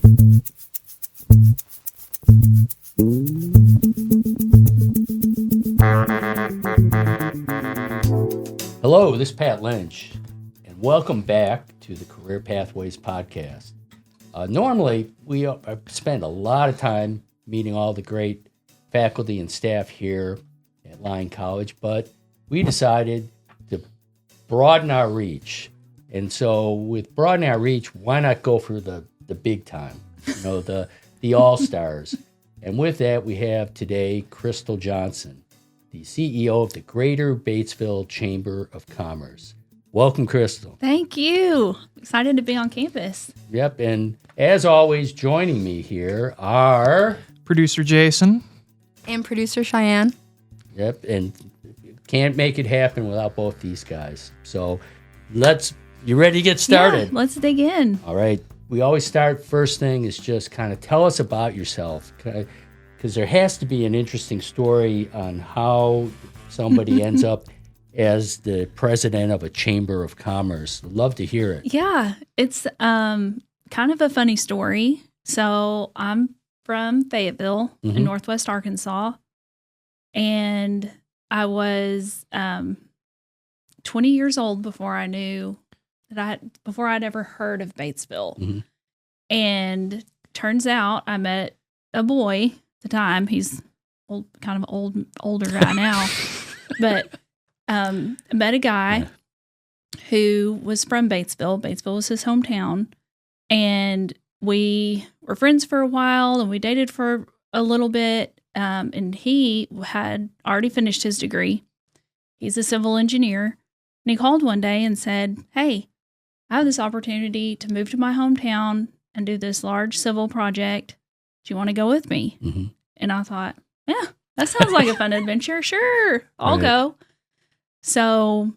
Hello, this is Pat Lynch, and welcome back to the Career Pathways Podcast. Normally, we spend a lot of time meeting all the great faculty and staff here at Lyon College, but we decided to broaden our reach. And so with broadening our reach, why not go for the big time, the all-stars. And with that, we have today Crystal Johnson, the CEO of the Greater Batesville Chamber of Commerce. Welcome, Crystal. Thank you. Excited to be on campus. Yep, and as always, joining me here are... Producer Jayson. And Producer Cheyenne. Yep, and can't make it happen without both these guys. So you ready to get started? Yeah, let's dig in. All right. We always start, first thing is just kind of tell us about yourself, because there has to be an interesting story on how somebody ends up as the president of a chamber of commerce. I'd love to hear it. Yeah, it's kind of a funny story. So I'm from Fayetteville in Northwest Arkansas, and I was 20 years old before I knew before I'd ever heard of Batesville. Mm-hmm. And turns out I met a boy at the time. He's kind of older guy now, but I met a guy who was from Batesville. Batesville was his hometown, and we were friends for a while, and we dated for a little bit. And he had already finished his degree. He's a civil engineer, and he called one day and said, "Hey, I have this opportunity to move to my hometown and do this large civil project. Do you want to go with me?" Mm-hmm. And I thought, yeah, that sounds like a fun adventure. Sure, I'll go. So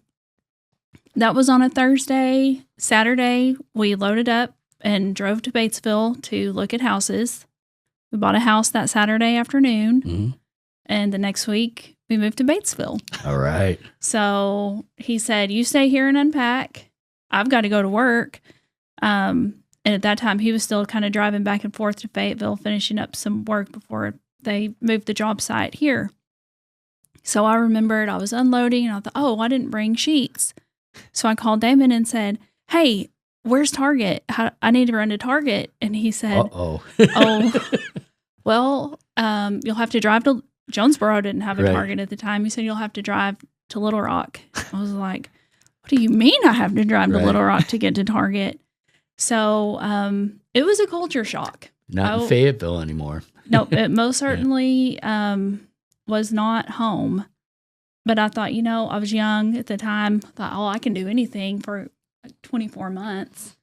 that was on a Thursday. Saturday, we loaded up and drove to Batesville to look at houses. We bought a house that Saturday afternoon, and the next week we moved to Batesville. All right. So he said, "You stay here and unpack. I've got to go to work." And at that time, he was still kind of driving back and forth to Fayetteville, finishing up some work before they moved the job site here. So I remembered I was unloading, and I thought, oh, I didn't bring sheets. So I called Damon and said, "Hey, where's Target? I need to run to Target." And he said, "Oh, well, you'll have to drive to Jonesboro." Didn't have a Target at the time. He said, "You'll have to drive to Little Rock." I was like, "What do you mean I have to drive to Little Rock to get to Target?" So it was a culture shock. Not in Fayetteville anymore. No, it most certainly was not home. But I thought, I was young at the time. I thought, I can do anything for 24 months.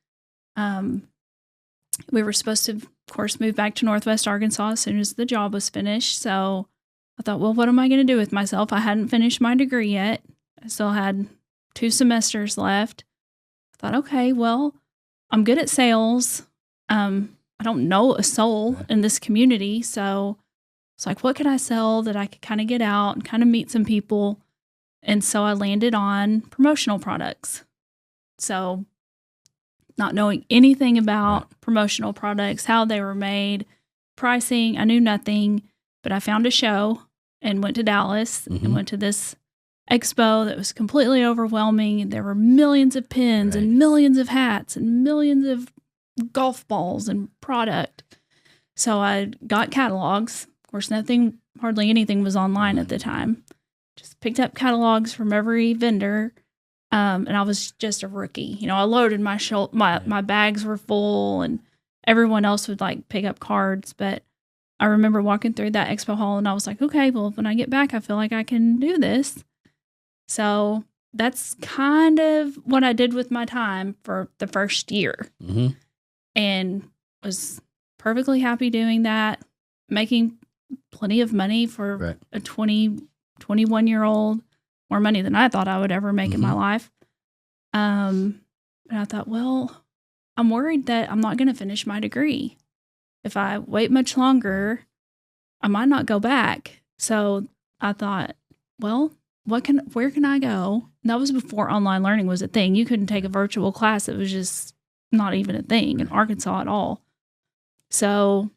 We were supposed to, of course, move back to Northwest Arkansas as soon as the job was finished. So I thought, well, what am I going to do with myself? I hadn't finished my degree yet. I still had 2 semesters left. I thought, okay, well, I'm good at sales. I don't know a soul in this community. So it's like, what could I sell that I could kind of get out and kind of meet some people? And so I landed on promotional products. So not knowing anything about promotional products, how they were made, pricing, I knew nothing, but I found a show and went to Dallas and went to this expo that was completely overwhelming. There were millions of pins and millions of hats and millions of golf balls and product. So I got catalogs. Of course, hardly anything was online at the time. Just picked up catalogs from every vendor. And I was just a rookie. I loaded my bags were full, and everyone else would pick up cards. But I remember walking through that expo hall, and I was like, okay, well, when I get back, I feel like I can do this. So that's kind of what I did with my time for the first year. And was perfectly happy doing that, making plenty of money for a 21-year-old, more money than I thought I would ever make in my life. And I thought, well, I'm worried that I'm not going to finish my degree. If I wait much longer, I might not go back. So I thought, well, where can I go? And that was before online learning was a thing. You couldn't take a virtual class. It was just not even a thing in Arkansas at all. So,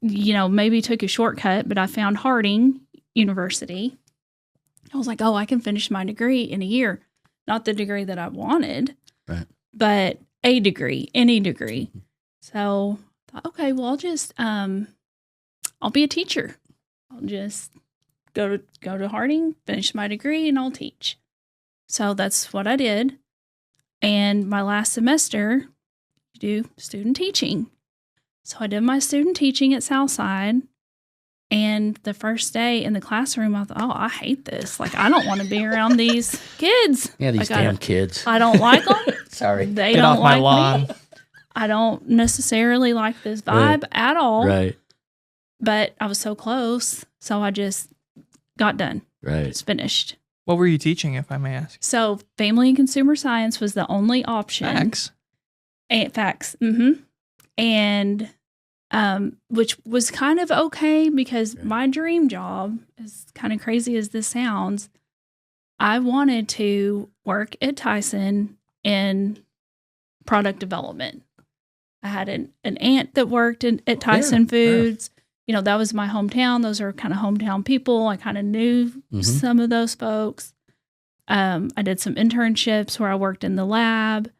maybe took a shortcut, but I found Harding University. I was like, oh, I can finish my degree in a year. Not the degree that I wanted, Right. but a degree, any degree. So I thought, okay, well, I'll just, I'll be a teacher. I'll just go to Harding, finish my degree, and I'll teach. So that's what I did. And my last semester, you do student teaching. So I did my student teaching at Southside. And the first day in the classroom, I thought, oh, I hate this. Like, I don't want to be around these kids. Yeah, these damn kids. I don't like them. Sorry. They Get don't off my like lawn. me. I don't necessarily like this vibe at all. Right. But I was so close. So I just got done. Right. It's finished. What were you teaching, if I may ask? So family and consumer science was the only option. Facts. Facts. Mm-hmm. And which was kind of okay because my dream job, as kind of crazy as this sounds, I wanted to work at Tyson in product development. I had an aunt that worked at Tyson Foods. That was my hometown. Those are kind of hometown people. I kind of knew some of those folks. I did some internships where I worked in the lab.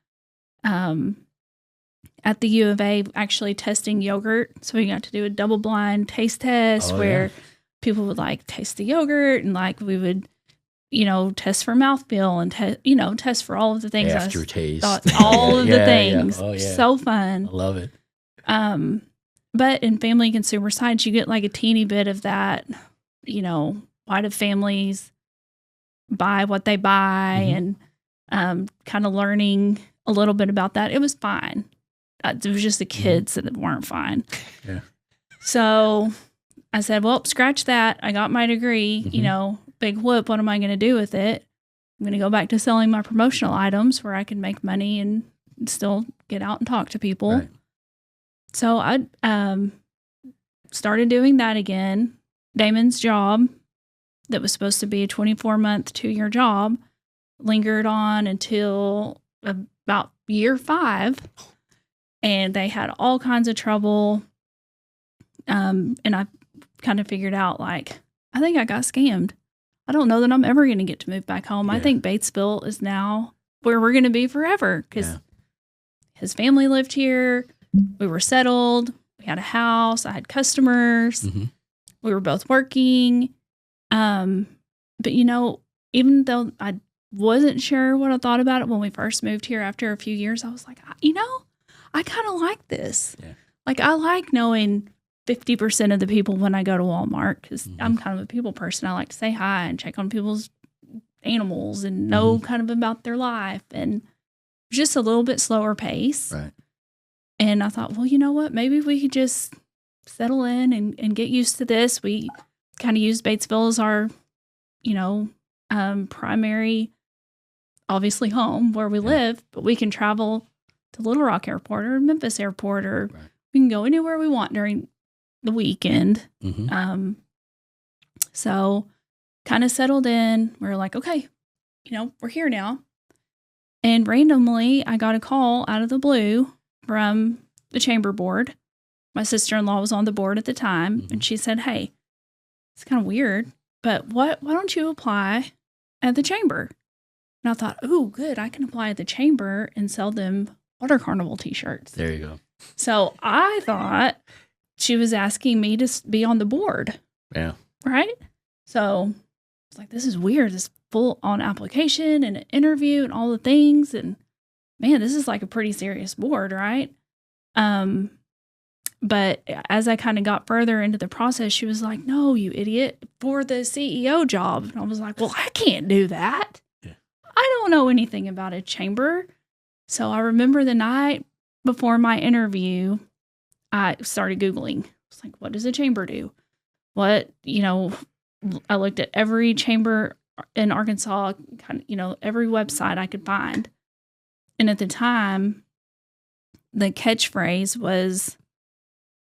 At the U of A, actually testing yogurt. So we got to do a double-blind taste test where people would taste the yogurt and we would, test for mouthfeel and test for all of the things. Aftertaste. All of the things. Yeah. Oh, yeah. So fun. I love it. But in family and consumer science, you get a teeny bit of that, why do families buy what they buy and kind of learning a little bit about that. It was fine. It was just the kids that weren't fine. Yeah. So I said, well, scratch that. I got my degree, big whoop. What am I going to do with it? I'm going to go back to selling my promotional items where I can make money and still get out and talk to people. Right. So I started doing that again. Damon's job that was supposed to be a 24-month, 2-year job lingered on until about year 5. And they had all kinds of trouble. And I kind of figured out, I think I got scammed. I don't know that I'm ever going to get to move back home. Yeah. I think Batesville is now where we're going to be forever because his family lived here. We were settled. We had a house. I had customers. We were both working. But, even though I wasn't sure what I thought about it when we first moved here after a few years, I was like, I kind of like this. Yeah. I like knowing 50% of the people when I go to Walmart because I'm kind of a people person. I like to say hi and check on people's animals and know kind of about their life and just a little bit slower pace. Right. And I thought, well, you know what? Maybe we could just settle in and get used to this. We kind of used Batesville as our, primary, obviously home where we live, but we can travel to Little Rock Airport or Memphis Airport, or we can go anywhere we want during the weekend. So kind of settled in. We were like, okay, we're here now. And randomly, I got a call out of the blue from the chamber board. My sister-in-law was on the board at the time, and she said, hey, it's kind of weird, but why don't you apply at the chamber? And I thought, oh, good, I can apply at the chamber and sell them Water Carnival t-shirts. There you go. So I thought she was asking me to be on the board. Yeah. Right? So it's like, this is weird, this full-on application and an interview and all the things. And man, this is a pretty serious board, right? But as I kind of got further into the process, she was like, no, you idiot, for the CEO job. And I was like, well, I can't do that. Yeah. I don't know anything about a chamber. So I remember the night before my interview, I started Googling. I was like, what does a chamber do? I looked at every chamber in Arkansas, every website I could find. And at the time, the catchphrase was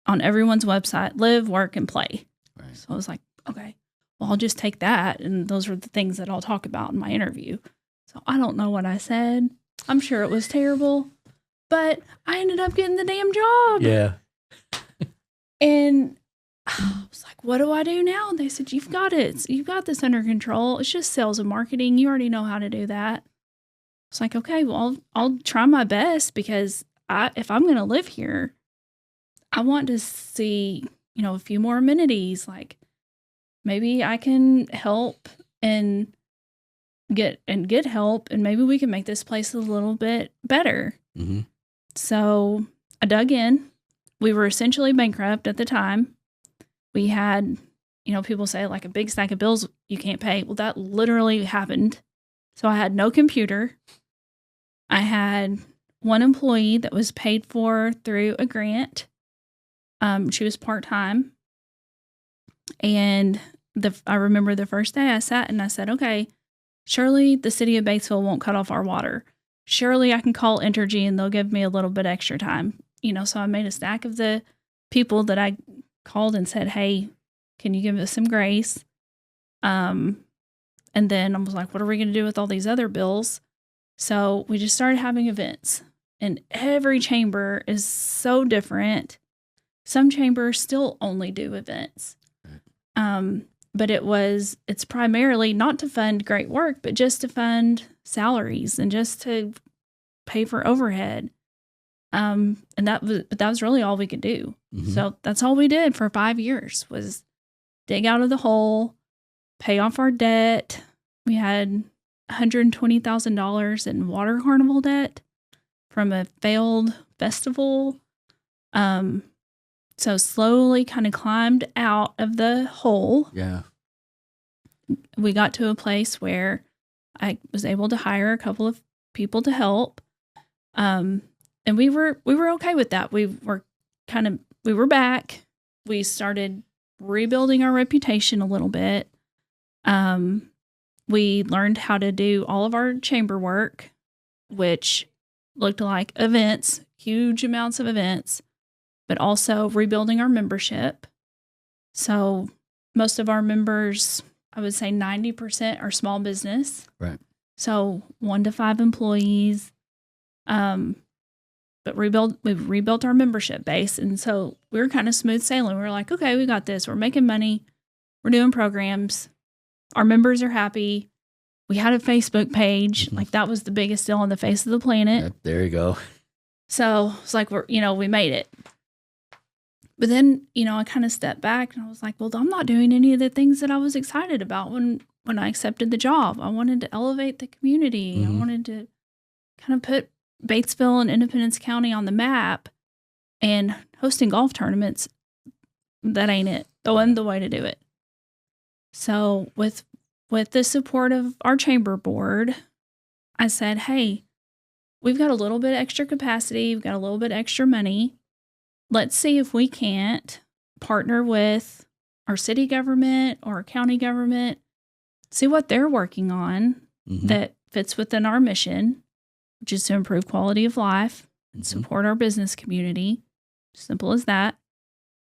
on everyone's website, live, work, and play. Right. So I was like, okay, well, I'll just take that. And those are the things that I'll talk about in my interview. So I don't know what I said. I'm sure it was terrible, But I ended up getting the damn job. Yeah. And I was like, what do I do now? And they said, you've got it. You've got this under control. It's just sales and marketing. You already know how to do that. It's like, okay, well, I'll try my best because if I'm going to live here, I want to see, a few more amenities. Like maybe I can help and get help, and maybe we can make this place a little bit better. Mm-hmm. So I dug in. We were essentially bankrupt at the time. We had, people say like a big stack of bills you can't pay. Well, that literally happened. So I had no computer. I had one employee that was paid for through a grant. She was part-time. And I remember the first day I sat and I said, okay, surely the city of Batesville won't cut off our water. Surely I can call Entergy and they'll give me a little bit extra time. So I made a stack of the people that I called and said, hey, can you give us some grace? And then I was like, what are we going to do with all these other bills? So we just started having events, and every chamber is so different. Some chambers still only do events. But it's primarily not to fund great work, but just to fund salaries and just to pay for overhead. And that was really all we could do. Mm-hmm. So that's all we did for 5 years was dig out of the hole, pay off our debt. We had $120,000 in water carnival debt from a failed festival. So slowly kind of climbed out of the hole. Yeah. We got to a place where I was able to hire a couple of people to help. And we were okay with that. We were back. We started rebuilding our reputation a little bit. We learned how to do all of our chamber work, which looked like events, huge amounts of events, but also rebuilding our membership. So most of our members, I would say 90% are small business. Right. So 1 to 5 employees. But we rebuilt our membership base. And so we were kind of smooth sailing. We were like, okay, we got this. We're making money. We're doing programs. Our members are happy. We had a Facebook page. Like that was the biggest deal on the face of the planet. Yep, there you go. So it's like, we made it. But then, I kind of stepped back and I was like, well, I'm not doing any of the things that I was excited about when I accepted the job. I wanted to elevate the community. Mm-hmm. I wanted to kind of put Batesville and Independence County on the map, and hosting golf tournaments, that ain't it. That wasn't the way to do it. So with the support of our chamber board, I said, hey, we've got a little bit extra capacity. We've got a little bit extra money. Let's see if we can't partner with our city government or our county government, see what they're working on that fits within our mission, which is to improve quality of life and support our business community. Simple as that.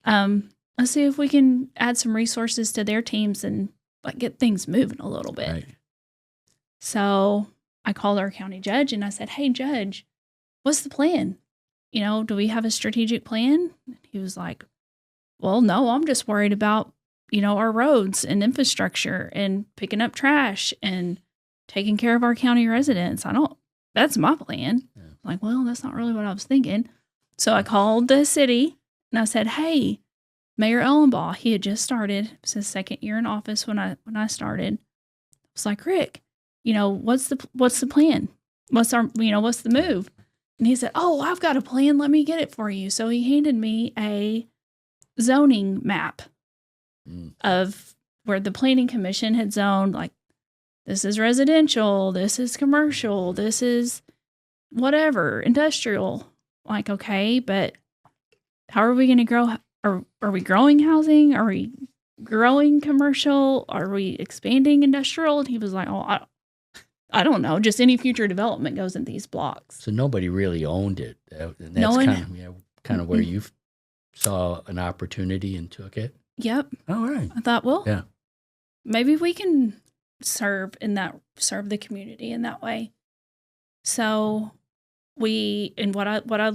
Let's see if we can add some resources to their teams and get things moving a little bit. Right. So I called our county judge and I said, hey, judge, what's the plan? Do we have a strategic plan? He was like, well, no, I'm just worried about, our roads and infrastructure and picking up trash and taking care of our county residents. That's my plan. Yeah. Like, well, that's not really what I was thinking. So I called the city and I said, hey, Mayor Ellenbaugh, he had just started. It was his second year in office when I started. I was like, Rick, what's the plan? What's the move? And he said, oh, I've got a plan. Let me get it for you. So he handed me a zoning map of where the planning commission had zoned, like, this is residential, this is commercial, this is whatever, industrial. Like, okay, but how are we going to grow? Are we growing housing? Are we growing commercial? Are we expanding industrial? And he was like, oh, I don't know. Just any future development goes in these blocks. So nobody really owned it. And that's no one, kind of where you saw an opportunity and took it. Yep. All right. I thought, well, yeah, maybe we can serve the community in that way. So what I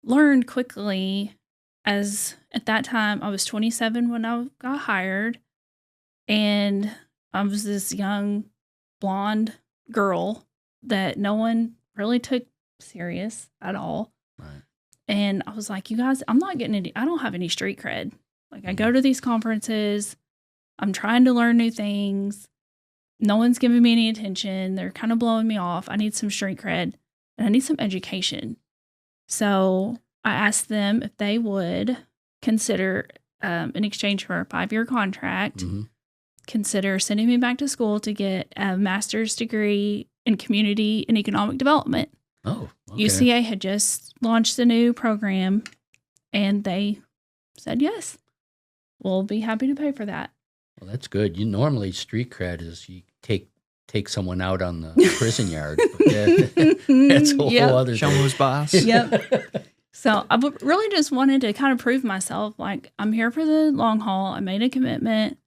learned quickly, as at that time I was 27 when I got hired, and I was this young blonde girl that no one really took serious at all. Right. And I was like, you guys, I don't have any street cred. Like, I go to these conferences, I'm trying to learn new things. No one's giving me any attention. They're kind of blowing me off. I need some street cred and I need some education. So I asked them if they would consider, in exchange for a 5-year contract, consider sending me back to school to get a master's degree in community and economic development. Oh, okay. UCA had just launched a new program, and they said, yes, we'll be happy to pay for that. Well, that's good. You normally street cred is you take someone out on the prison yard. But that's a whole other Show thing. who's boss. Yep. So I really just wanted to kind of prove myself. Like, I'm here for the long haul. I made a commitment.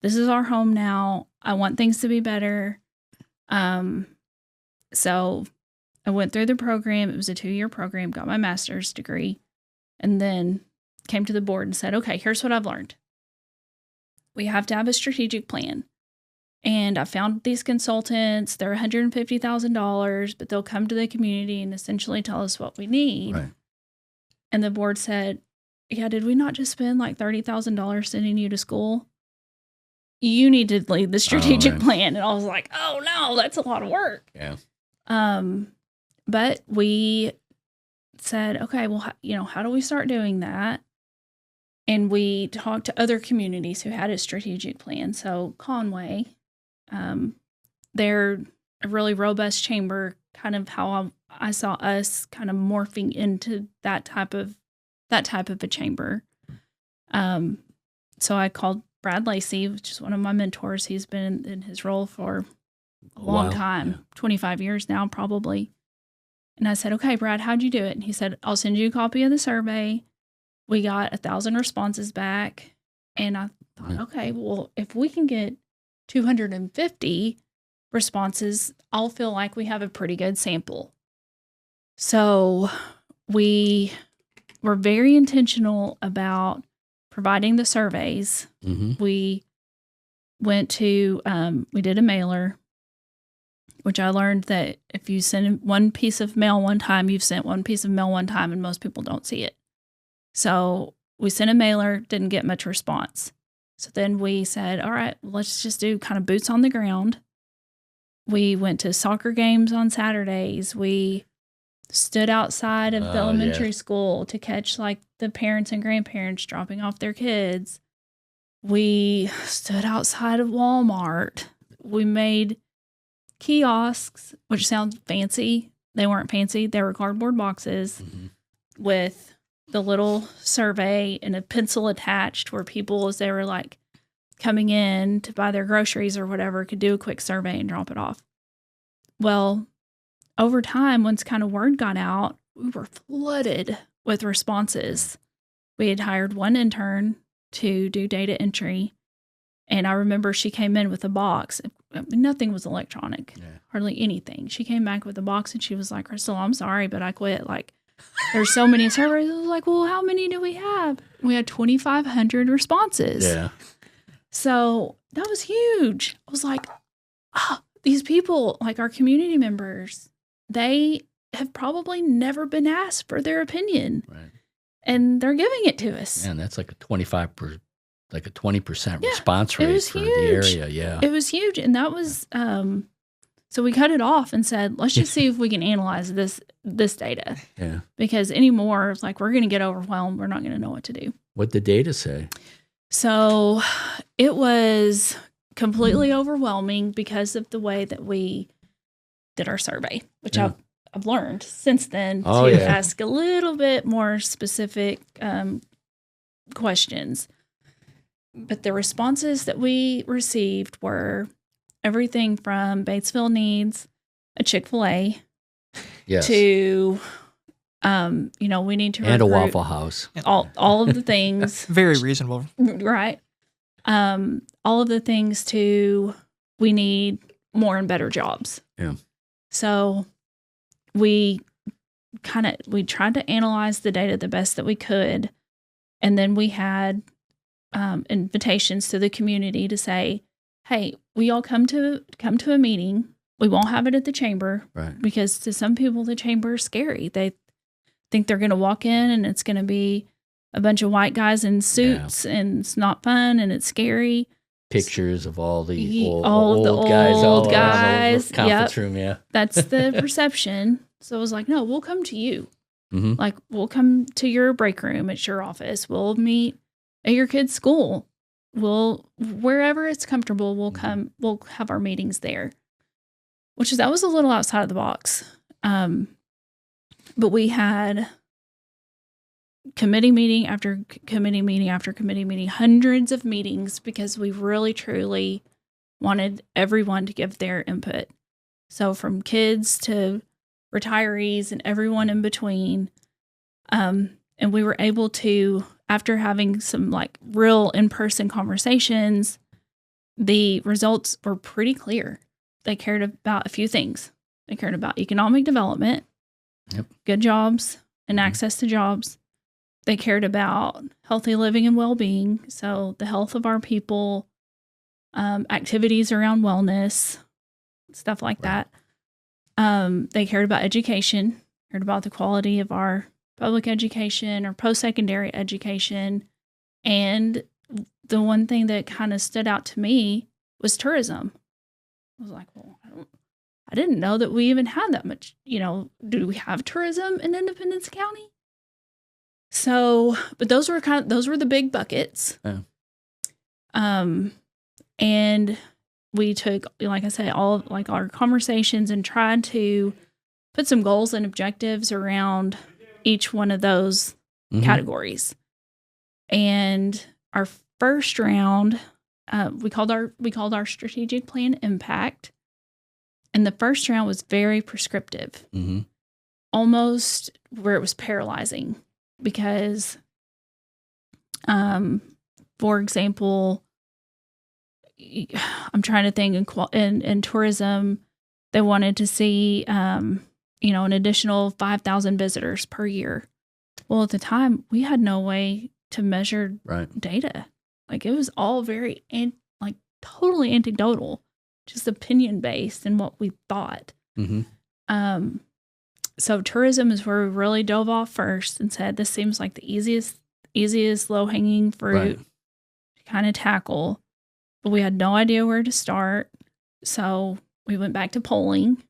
This is our home now. I want things to be better. So I went through the program. It was a 2-year program, got my master's degree, and then came to the board and said, okay, here's what I've learned. We have to have a strategic plan. And I found these consultants. They're $150,000, but they'll come to the community and essentially tell us what we need. Right. And the board said, yeah, did we not just spend like $30,000 sending you to school? You need to lead the strategic plan. And I was like, oh no, that's a lot of work. Yeah. But we said, okay, well, how do we start doing that? And we talked to other communities who had a strategic plan. So Conway, they're a really robust chamber, kind of how I saw us kind of morphing into that type of a chamber. So I called Brad Lacey, which is one of my mentors. He's been in his role for a long time, 25 years now, probably. And I said, okay, Brad, how'd you do it? And he said, I'll send you a copy of the survey. We got 1,000 responses back. And I thought, okay, well, if we can get 250 responses, I'll feel like we have a pretty good sample. So we were very intentional about providing the surveys. We went to, we did a mailer, which I learned that if you send one piece of mail one time, you've sent one piece of mail one time, and most people don't see it. So we sent a mailer, didn't get much response. So then we said, all right, let's just do kind of boots on the ground. We went to soccer games on Saturdays. We stood outside of the elementary school to catch like the parents and grandparents dropping off their kids. We stood outside of Walmart. We made kiosks, which sounds fancy. They weren't fancy. They were cardboard boxes with the little survey and a pencil attached where people, as they were like coming in to buy their groceries or whatever, could do a quick survey and drop it off. Well, over time, once kind of word got out, we were flooded with responses. We had hired one intern to do data entry. And I remember she came in with a box. I mean, nothing was electronic, hardly anything. She came back with a box and she was like, Crystal, I'm sorry, but I quit. Like, there's so many surveys. I was like, well, how many do we have? We had 2,500 responses. Yeah. So that was huge. I was like, these people, like our community members, they have probably never been asked for their opinion. Right. And they're giving it to us. Yeah, and that's like a 20% response rate for the area. Yeah. It was huge. And that was, so we cut it off and said, let's just see if we can analyze this data. Yeah. Because anymore, it's like, we're going to get overwhelmed. We're not going to know what to do. What did the data say? So it was completely overwhelming because of the way that we did our survey, which I've learned since then to ask a little bit more specific questions. But the responses that we received were everything from Batesville needs a Chick-fil-A to, we need to and a recruit Waffle House. all of the things. Very reasonable. Right. All of the things to, we need more and better jobs. Yeah. So we we tried to analyze the data the best that we could. And then we had invitations to the community to say, hey, we all come to a meeting. We won't have it at the chamber, Right. because to some people, the chamber is scary. They think they're going to walk in and it's going to be a bunch of white guys in suits and it's not fun and it's scary. Pictures of all the old old guys all guys. around the conference Yep. room. Yeah. That's the perception. So I was like, no, we'll come to you. Mm-hmm. Like, we'll come to your break room at your office. We'll meet at your kid's school. We'll, wherever it's comfortable, we'll come, we'll have our meetings there. That was a little outside of the box. But we had committee meeting after committee meeting after committee meeting, hundreds of meetings, because we really, truly wanted everyone to give their input. So from kids to retirees and everyone in between. And we were able to, after having some like real in-person conversations, the results were pretty clear. They cared about a few things. They cared about economic development, good jobs and access to jobs. They cared about healthy living and well-being. So the health of our people, activities around wellness, stuff like that. They cared about education, cared about the quality of our public education or post-secondary education. And the one thing that kind of stood out to me was tourism. I was like, well, I didn't know that we even had that much, do we have tourism in Independence County? So, but those were the big buckets. Yeah. And we took, like I said, all of like our conversations and tried to put some goals and objectives around each one of those categories. And our first round, we called our strategic plan impact. And the first round was very prescriptive, almost where it was paralyzing, because, for example, I'm trying to think in tourism, they wanted to see, an additional 5,000 visitors per year. Well, at the time, we had no way to measure data. Like, it was all very, totally anecdotal, just opinion based in what we thought. So tourism is where we really dove off first and said, this seems like the easiest low hanging fruit to kind of tackle. But we had no idea where to start. So we went back to polling,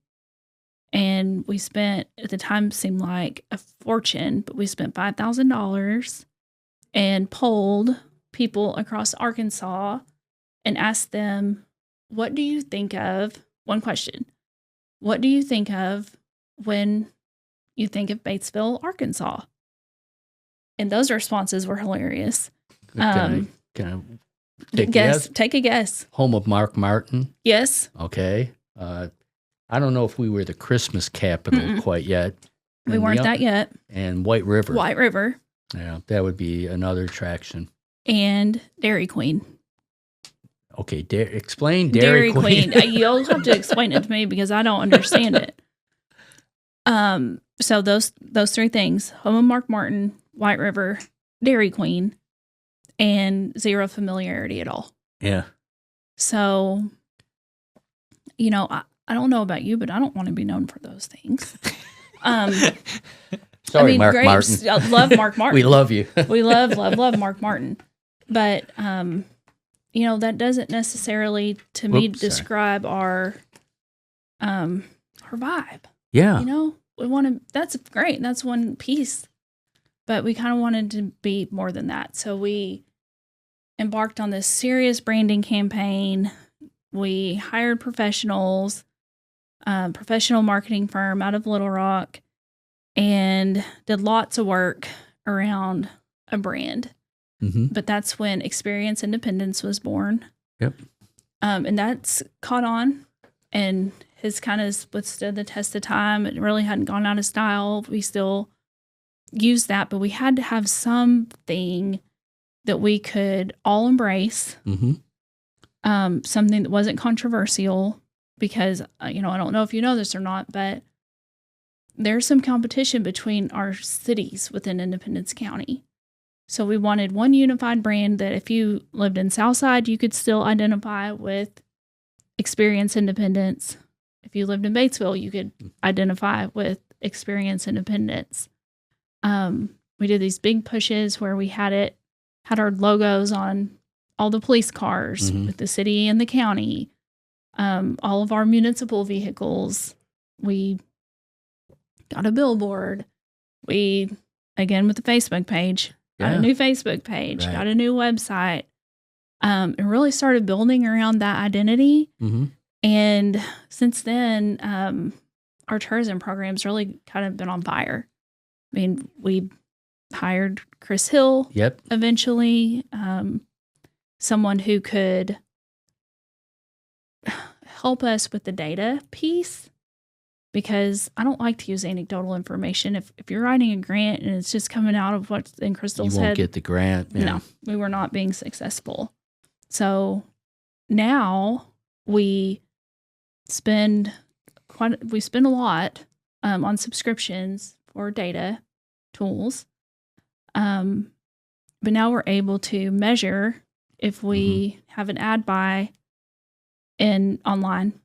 and we spent, at the time seemed like a fortune, but we spent $5,000 and polled people across Arkansas and asked them, what do you think of, one question, what do you think of when you think of Batesville, Arkansas? And those responses were hilarious. Can I take a guess? Take a guess. Home of Mark Martin. Yes. Okay. I don't know if we were the Christmas capital quite yet. We weren't that yet. And White River. White River. Yeah, that would be another attraction. And Dairy Queen. Okay, explain Dairy Queen. You'll have to explain it to me because I don't understand it. So those three things: home of Mark Martin, White River, Dairy Queen, and zero familiarity at all. Yeah. So, I don't know about you, but I don't want to be known for those things. Sorry, Mark Martin. I love Mark Martin. We love you. We love Mark Martin. But, that doesn't necessarily, to me, describe our vibe. Yeah. We want to, that's great. That's one piece. But we kind of wanted to be more than that. So we embarked on this serious branding campaign. We hired professionals, professional marketing firm out of Little Rock, and did lots of work around a brand. But that's when Experience Independence was born. Yep. And that's caught on and has kind of withstood the test of time. It really hadn't gone out of style. We still use that, but we had to have something that we could all embrace. Something that wasn't controversial, because, I don't know if you know this or not, but there's some competition between our cities within Independence County. So we wanted one unified brand that if you lived in Southside, you could still identify with Experience Independence. If you lived in Batesville, you could identify with Experience Independence. We did these big pushes where we had our logos on all the police cars with the city and the county, all of our municipal vehicles. We got a billboard. We, again, with the Facebook page, got a new Facebook page, got a new website, and really started building around that identity. And since then, our tourism program's really kind of been on fire. I mean, we hired Chris Hill eventually, someone who could help us with the data piece, because I don't like to use anecdotal information. If you're writing a grant and it's just coming out of what's in Crystal's head, you won't get the grant. Yeah. No, we were not being successful. So now we spend a lot on subscriptions for data tools. But now we're able to measure if we have an ad buy in online.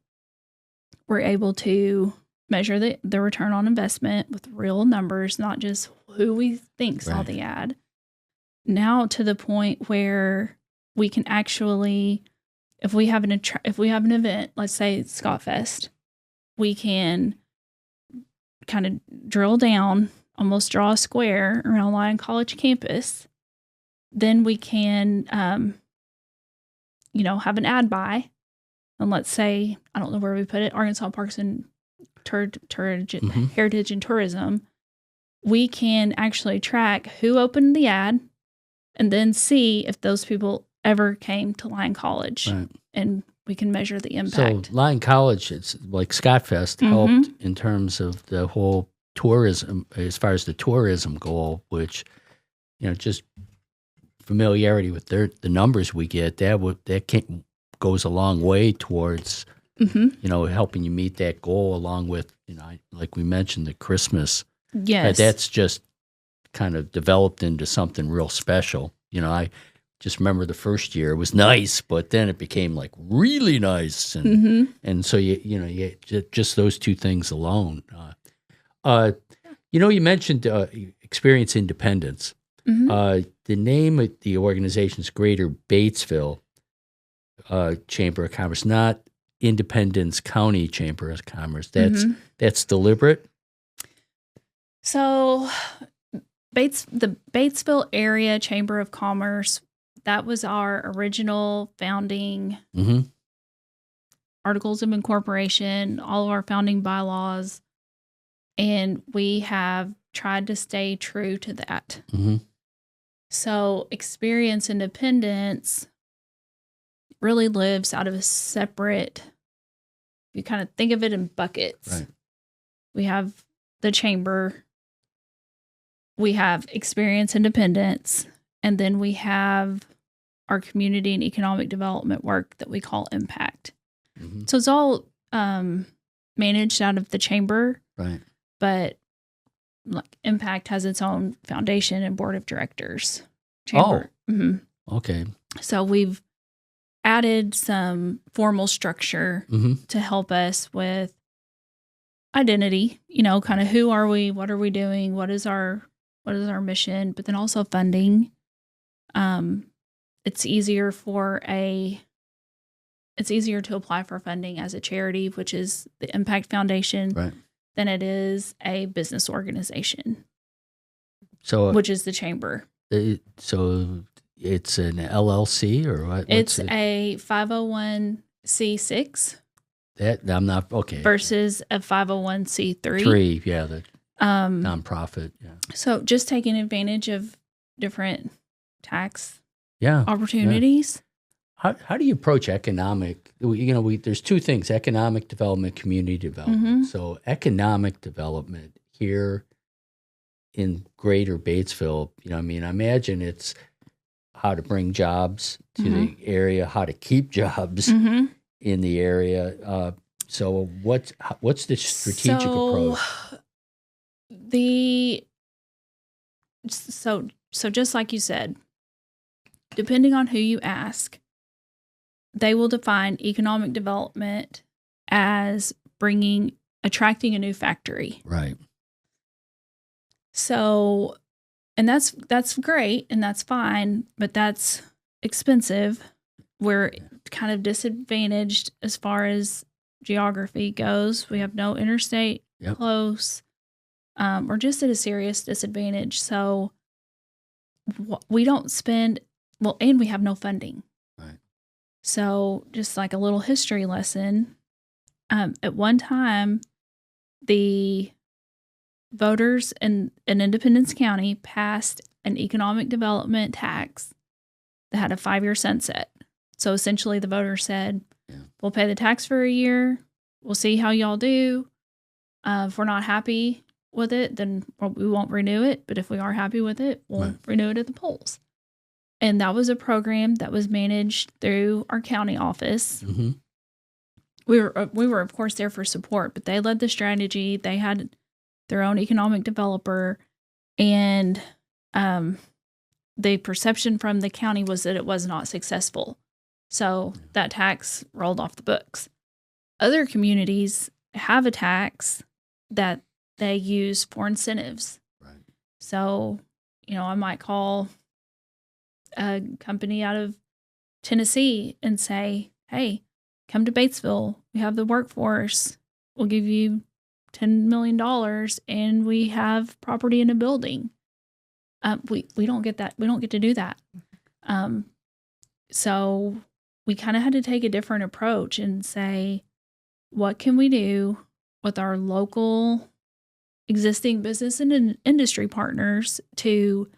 We're able to measure the return on investment with real numbers, not just who we think saw the ad. Now to the point where we can actually, if we have an event, let's say Scott Fest, we can kind of drill down, almost draw a square around Lyon College campus. Then we can, have an ad buy. And let's say, I don't know where we put it, Arkansas Parks and Heritage and Tourism. We can actually track who opened the ad and then see if those people ever came to Lyon College. Right. And we can measure the impact. So Lyon College, it's like Scott Fest helped in terms of the whole tourism, as far as the tourism goal, which, just familiarity with the numbers we get, that goes a long way towards, helping you meet that goal, along with, like we mentioned, the Christmas. Yes. That's just kind of developed into something real special. I just remember the first year it was nice, but then it became like really nice. And so, you just those two things alone. You mentioned Experience Independence. The name of the organization is Greater Batesville Chamber of Commerce, not Independence County Chamber of Commerce. That's deliberate. So, the Batesville Area Chamber of Commerce, that was our original founding articles of incorporation, all of our founding bylaws, and we have tried to stay true to that. So, Experience Independence really lives out of a separate, you kind of think of it in buckets. Right. We have the chamber, we have Experience Independence, and then we have our community and economic development work that we call Impact. So it's all managed out of the chamber, right? But Impact has its own foundation and board of directors. Chamber. Okay. So we've added some formal structure to help us with identity, kind of who are we, what are we doing, what is our mission, but then also funding. It's easier to apply for funding as a charity, which is the Impact Foundation, right, than it is a business organization. So, which is the chamber. So it's an LLC or what? It's a 501c6. That I'm not okay. Versus a 501c3. The nonprofit. Yeah. So just taking advantage of different tax opportunities. Yeah. How do you approach economic? There's two things: economic development, community development. So economic development here in Greater Batesville. I imagine it's how to bring jobs to the area, how to keep jobs in the area. So what's the strategic approach? So just like you said, depending on who you ask, they will define economic development as attracting a new factory. Right. So, and that's great and that's fine, but that's expensive. We're kind of disadvantaged as far as geography goes. We have no interstate close. We're just at a serious disadvantage. So we don't spend, and we have no funding. Right. So just like a little history lesson, at one time, the voters in Independence County passed an economic development tax that had a 5-year sunset. So essentially the voters said, we'll pay the tax for a year. We'll see how y'all do. If we're not happy with it, then we won't renew it. But if we are happy with it, we'll renew it at the polls. And that was a program that was managed through our county office. Mm-hmm. We were of course there for support, but they led the strategy. They had their own economic developer, and the perception from the county was that it was not successful. So that tax rolled off the books. Other communities have a tax that they use for incentives. Right. So, I might call a company out of Tennessee and say, hey, come to Batesville. We have the workforce. We'll give you $10 million and we have property in a building. We don't get that. We don't get to do that. So we kind of had to take a different approach and say, what can we do with our local existing business and industry partners to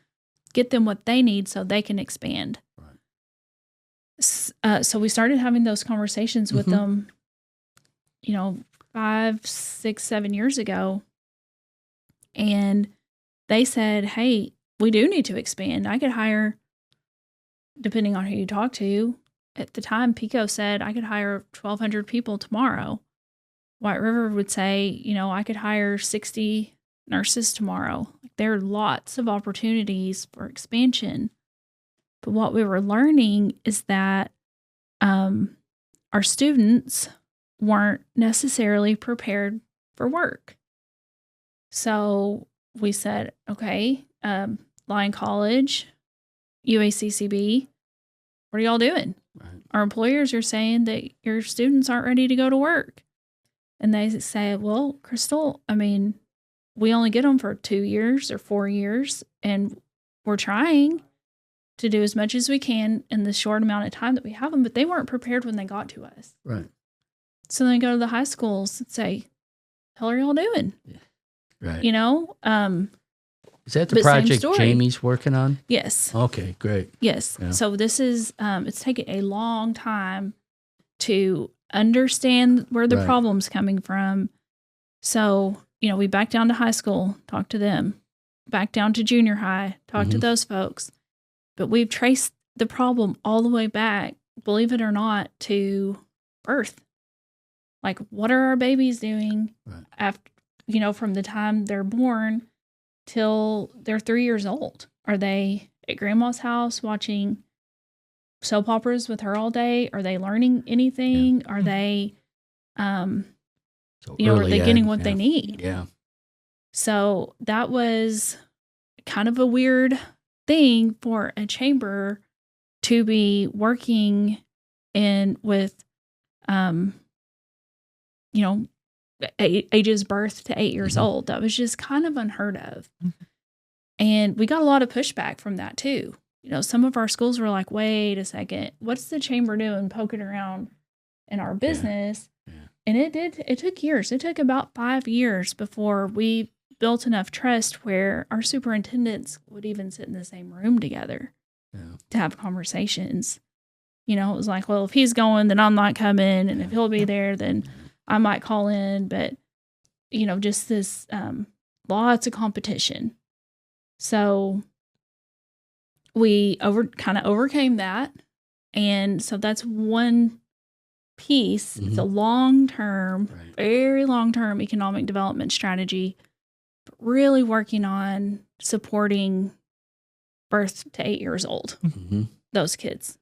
get them what they need so they can expand? Right. So we started having those conversations with them, 5, 6, 7 years ago. And they said, hey, we do need to expand. I could hire, depending on who you talk to, at the time, Pico said I could hire 1,200 people tomorrow. White River would say, I could hire 60 nurses tomorrow. There are lots of opportunities for expansion. But what we were learning is that our students weren't necessarily prepared for work. So we said, okay, Lyon College, UACCB, what are y'all doing? Right. Our employers are saying that your students aren't ready to go to work. And they say, well, Crystal, we only get them for 2 years or 4 years, and we're trying to do as much as we can in the short amount of time that we have them, but they weren't prepared when they got to us. Right. So then they go to the high schools and say, hell are y'all doing? Yeah. Right. Is that the project Jamie's working on? Yes. Okay, great. Yes. Yeah. So this is, it's taken a long time to understand where the problem's coming from. So, we back down to high school, talk to them, back down to junior high, talk to those folks. But we've traced the problem all the way back, believe it or not, to birth. Like, what are our babies doing after, from the time they're born till they're 3 years old? Are they at grandma's house watching soap operas with her all day? Are they learning anything? Are they, are they getting what they need? Yeah. So that was kind of a weird thing for a chamber to be working in with, ages birth to 8 years old. That was just kind of unheard of. And we got a lot of pushback from that too. Some of our schools were like, wait a second, what's the chamber doing poking around in our business? Yeah. And it took years. It took about 5 years before we built enough trust where our superintendents would even sit in the same room together to have conversations. It was like, well, if he's going, then I'm not coming. And if he'll be there, then I might call in. But, just this lots of competition. So we overcame that. And so that's one piece. It's a long-term, very long-term economic development strategy. But really working on supporting birth to 8 years old, Mm-hmm. those kids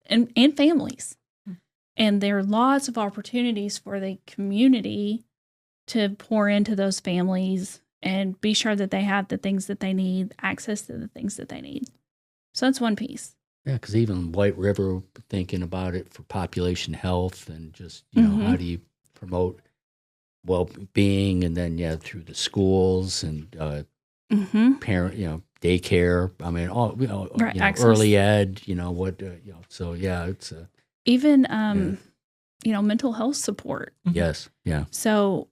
and families. And there are lots of opportunities for the community to pour into those families and be sure that they have the things that they need, access to the things that they need. So that's one piece. Yeah, because even White River, thinking about it for population health and just, you know, how do you promote well-being, and then, through the schools and parent, daycare. I mean, all, Right, access. early ed, so it's Even, mental health support. yes. Yeah. So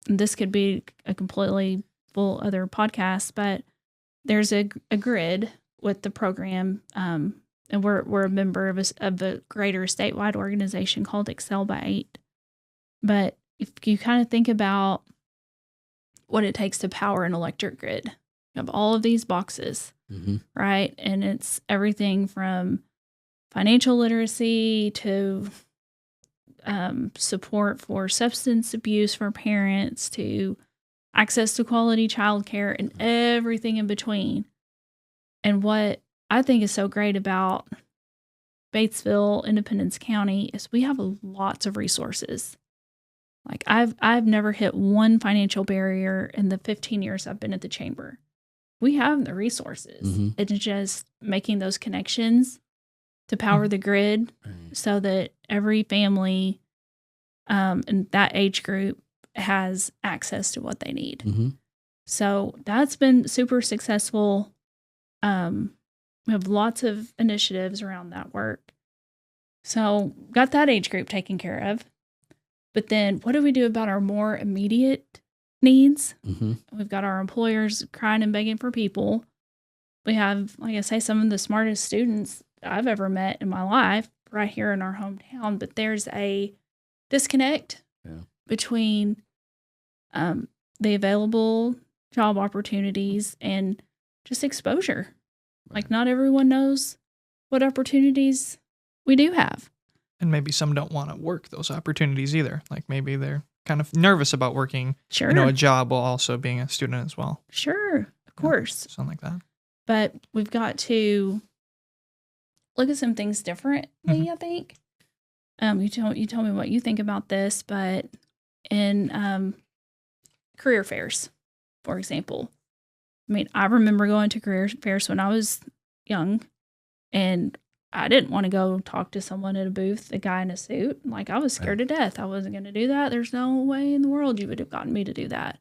this could be a completely full other podcast, but there's a grid with the program, and we're a member of a greater statewide organization called Excel by 8. But if you kind of think about what it takes to power an electric grid, you have all of these boxes, right? And it's everything from financial literacy to support for substance abuse for parents to access to quality childcare and everything in between. And what I think is so great about Batesville, Independence County, is we have lots of resources. Like I've never hit one financial barrier in the 15 years I've been at the chamber. We have the resources. It's just making those connections to power the grid so that every family in that age group has access to what they need. So that's been super successful. We have lots of initiatives around that work. So got that age group taken care of. But then what do we do about our more immediate needs? We've got our employers crying and begging for people. We have, like I say, some of the smartest students I've ever met in my life right here in our hometown. But there's a disconnect between the available job opportunities and just exposure. Like not everyone knows what opportunities we do have. And maybe some don't want to work those opportunities either. Like maybe they're kind of nervous about working, a job while also being a student as well. Sure, of course. Something like that. But we've got to look at some things differently, I think. You tell me what you think about this, but in career fairs, for example. I mean, I remember going to career fairs when I was young, and I didn't want to go talk to someone at a booth, a guy in a suit. Like, I was scared to death. I wasn't going to do that. There's no way in the world you would have gotten me to do that.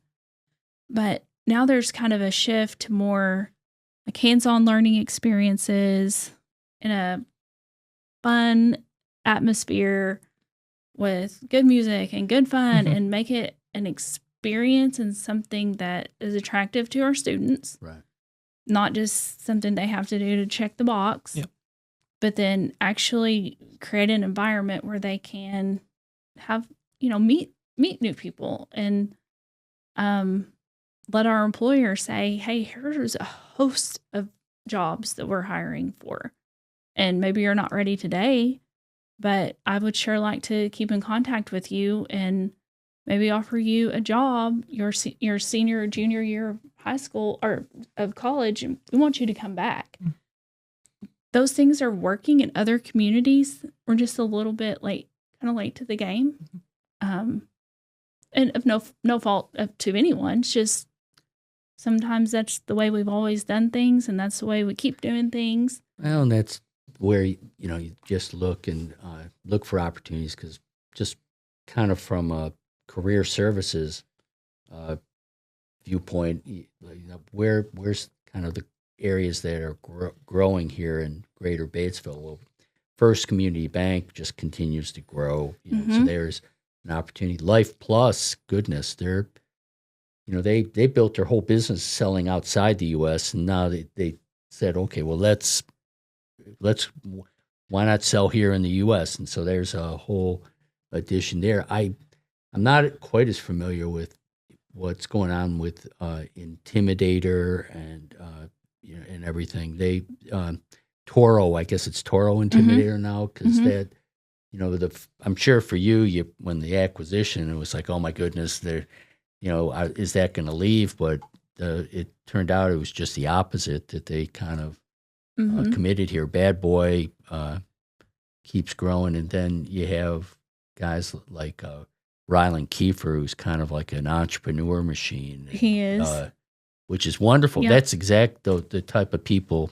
But now there's kind of a shift to more like hands-on learning experiences in a fun atmosphere with good music and good fun and make it an experience and something that is attractive to our students. Right. Not just something they have to do to check the box. Yep. But then actually create an environment where they can have, meet new people and let our employer say, hey, here's a host of jobs that we're hiring for. And maybe you're not ready today, but I would sure like to keep in contact with you and maybe offer you a job your senior or junior year of high school or of college, and we want you to come back. Those things are working in other communities. We're just a little bit late to the game. And of no fault to anyone. It's just sometimes that's the way we've always done things, and that's the way we keep doing things. Well, and that's where, you just look and look for opportunities, because just kind of from a career services viewpoint, where's kind of the areas that are growing here in Greater Batesville. Well, First Community Bank just continues to grow. So there's an opportunity. Life Plus, goodness, they're, they built their whole business selling outside the U.S. and now they said, okay, well let's why not sell here in the U.S. And so there's a whole addition there. I'm not quite as familiar with what's going on with Intimidator and and everything. They Toro, I guess it's Toro Intimidator now, because that, I'm sure for you when the acquisition, it was like, oh my goodness, is that going to leave? But it turned out it was just the opposite, that they kind of committed here. Bad Boy keeps growing, and then you have guys like Rylan Kiefer, who's kind of like an entrepreneur machine. He is. Which is wonderful. Yeah. That's exact the type of people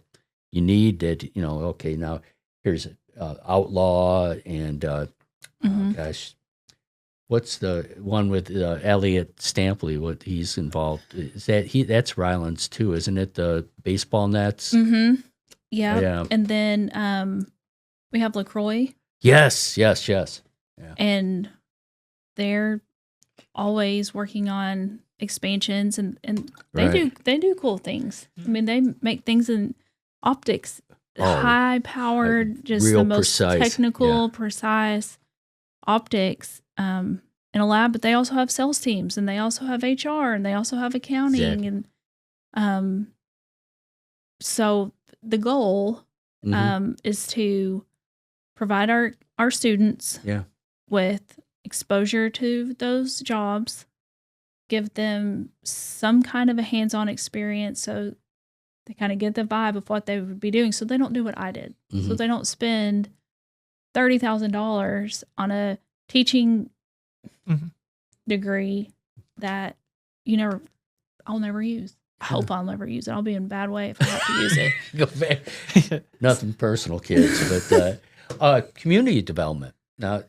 you need that, okay, now here's Outlaw and, gosh, what's the one with Elliot Stampley, what he's involved? That's Rylan's too, isn't it? The baseball nets? Mm-hmm. Yeah. Yeah. And then we have LaCroix. Yes. Yeah. And they're always working on expansions and they do cool things. I mean, they make things in optics, high powered, just the most precise, technical, precise optics in a lab. But they also have sales teams, and they also have HR, and they also have accounting, and so the goal is to provide our students with exposure to those jobs, give them some kind of a hands-on experience so they kind of get the vibe of what they would be doing, so they don't do what I did. So they don't spend $30,000 on a teaching degree that I'll never use. I hope I'll never use it. I'll be in a bad way if I have to use it. Go back. Nothing personal, kids, but community development. Now,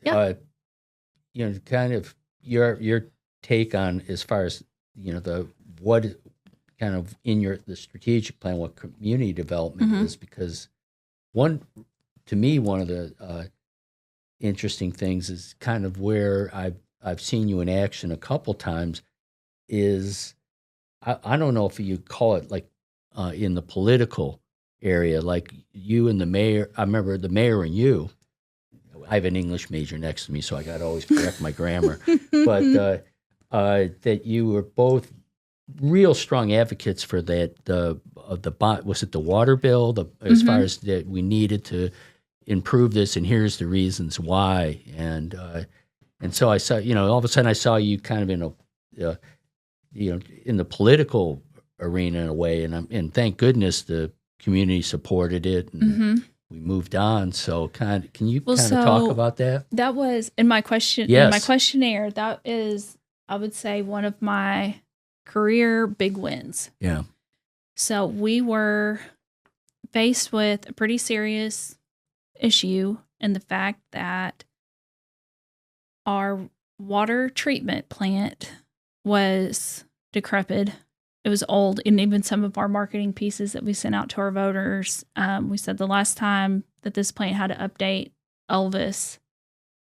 kind of your take on, as far as what kind of in the strategic plan, what community development is, because one of the interesting things is kind of where I've seen you in action a couple times is, I don't know if you call it like in the political area, like you and the mayor. I remember the mayor and you. I have an English major next to me, so I got to always correct my grammar. But that you were both real strong advocates for that. The was it the water bill? As far as that we needed to improve this, and here's the reasons why. And so I saw, all of a sudden I saw you kind of in in the political arena in a way, and thank goodness the community supported it, and we moved on. So can you talk about that? That was in my question. Yes. In my questionnaire, that is, I would say, one of my career big wins. Yeah. So we were faced with a pretty serious issue in the fact that our water treatment plant was decrepit. It was old, and even some of our marketing pieces that we sent out to our voters, we said the last time that this plant had to update, Elvis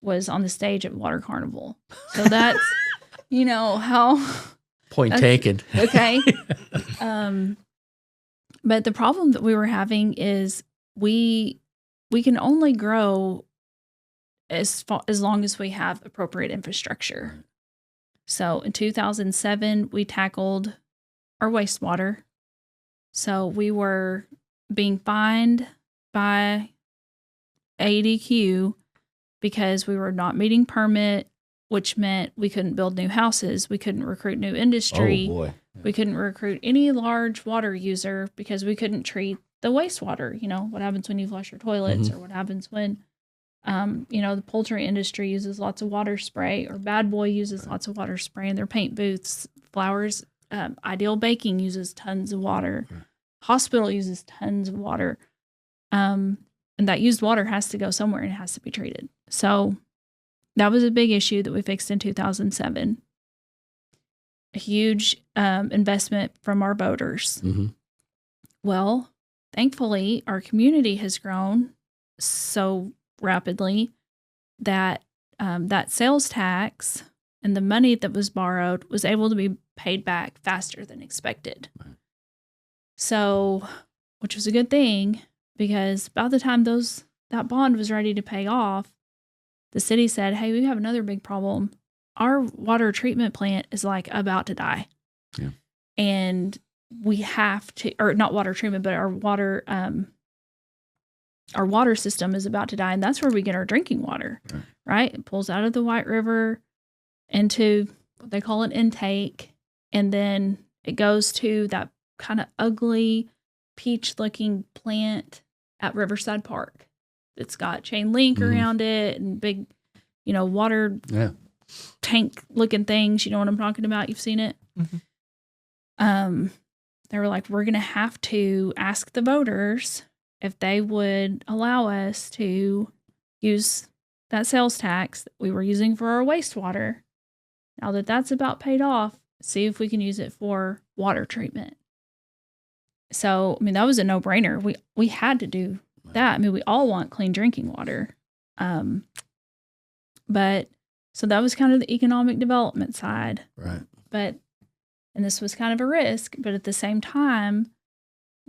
was on the stage at Water Carnival. So that's, how... Point taken. Okay. But the problem that we were having is we can only grow as long as we have appropriate infrastructure. So in 2007, we tackled our wastewater. So we were being fined by ADQ because we were not meeting permit, which meant we couldn't build new houses. We couldn't recruit new industry. Oh, boy. Yeah. We couldn't recruit any large water user because we couldn't treat the wastewater. What happens when you flush your toilets, or what happens when, the poultry industry uses lots of water spray, or Bad Boy uses lots of water spray in their paint booths. Flowers, Ideal Baking uses tons of water. Hospital uses tons of water. And that used water has to go somewhere, and it has to be treated. So that was a big issue that we fixed in 2007. A huge investment from our voters. Well, thankfully, our community has grown so rapidly that that sales tax and the money that was borrowed was able to be paid back faster than expected. Right. So, which was a good thing, because by the time that bond was ready to pay off, the city said, hey, we have another big problem. Our water treatment plant is like about to die. Yeah. And we have to, or not water treatment, but our water system is about to die. And that's where we get our drinking water, right? It pulls out of the White River into they call it intake, and then it goes to that kind of ugly peach-looking plant at Riverside Park. It's got chain link around it and big, water tank-looking things. You know what I'm talking about? You've seen it? Mm-hmm. They were like, we're going to have to ask the voters if they would allow us to use that sales tax that we were using for our wastewater. Now that that's about paid off, see if we can use it for water treatment. So, that was a no-brainer. We had to do that. We all want clean drinking water. But so that was kind of the economic development side. Right. And this was kind of a risk, but at the same time,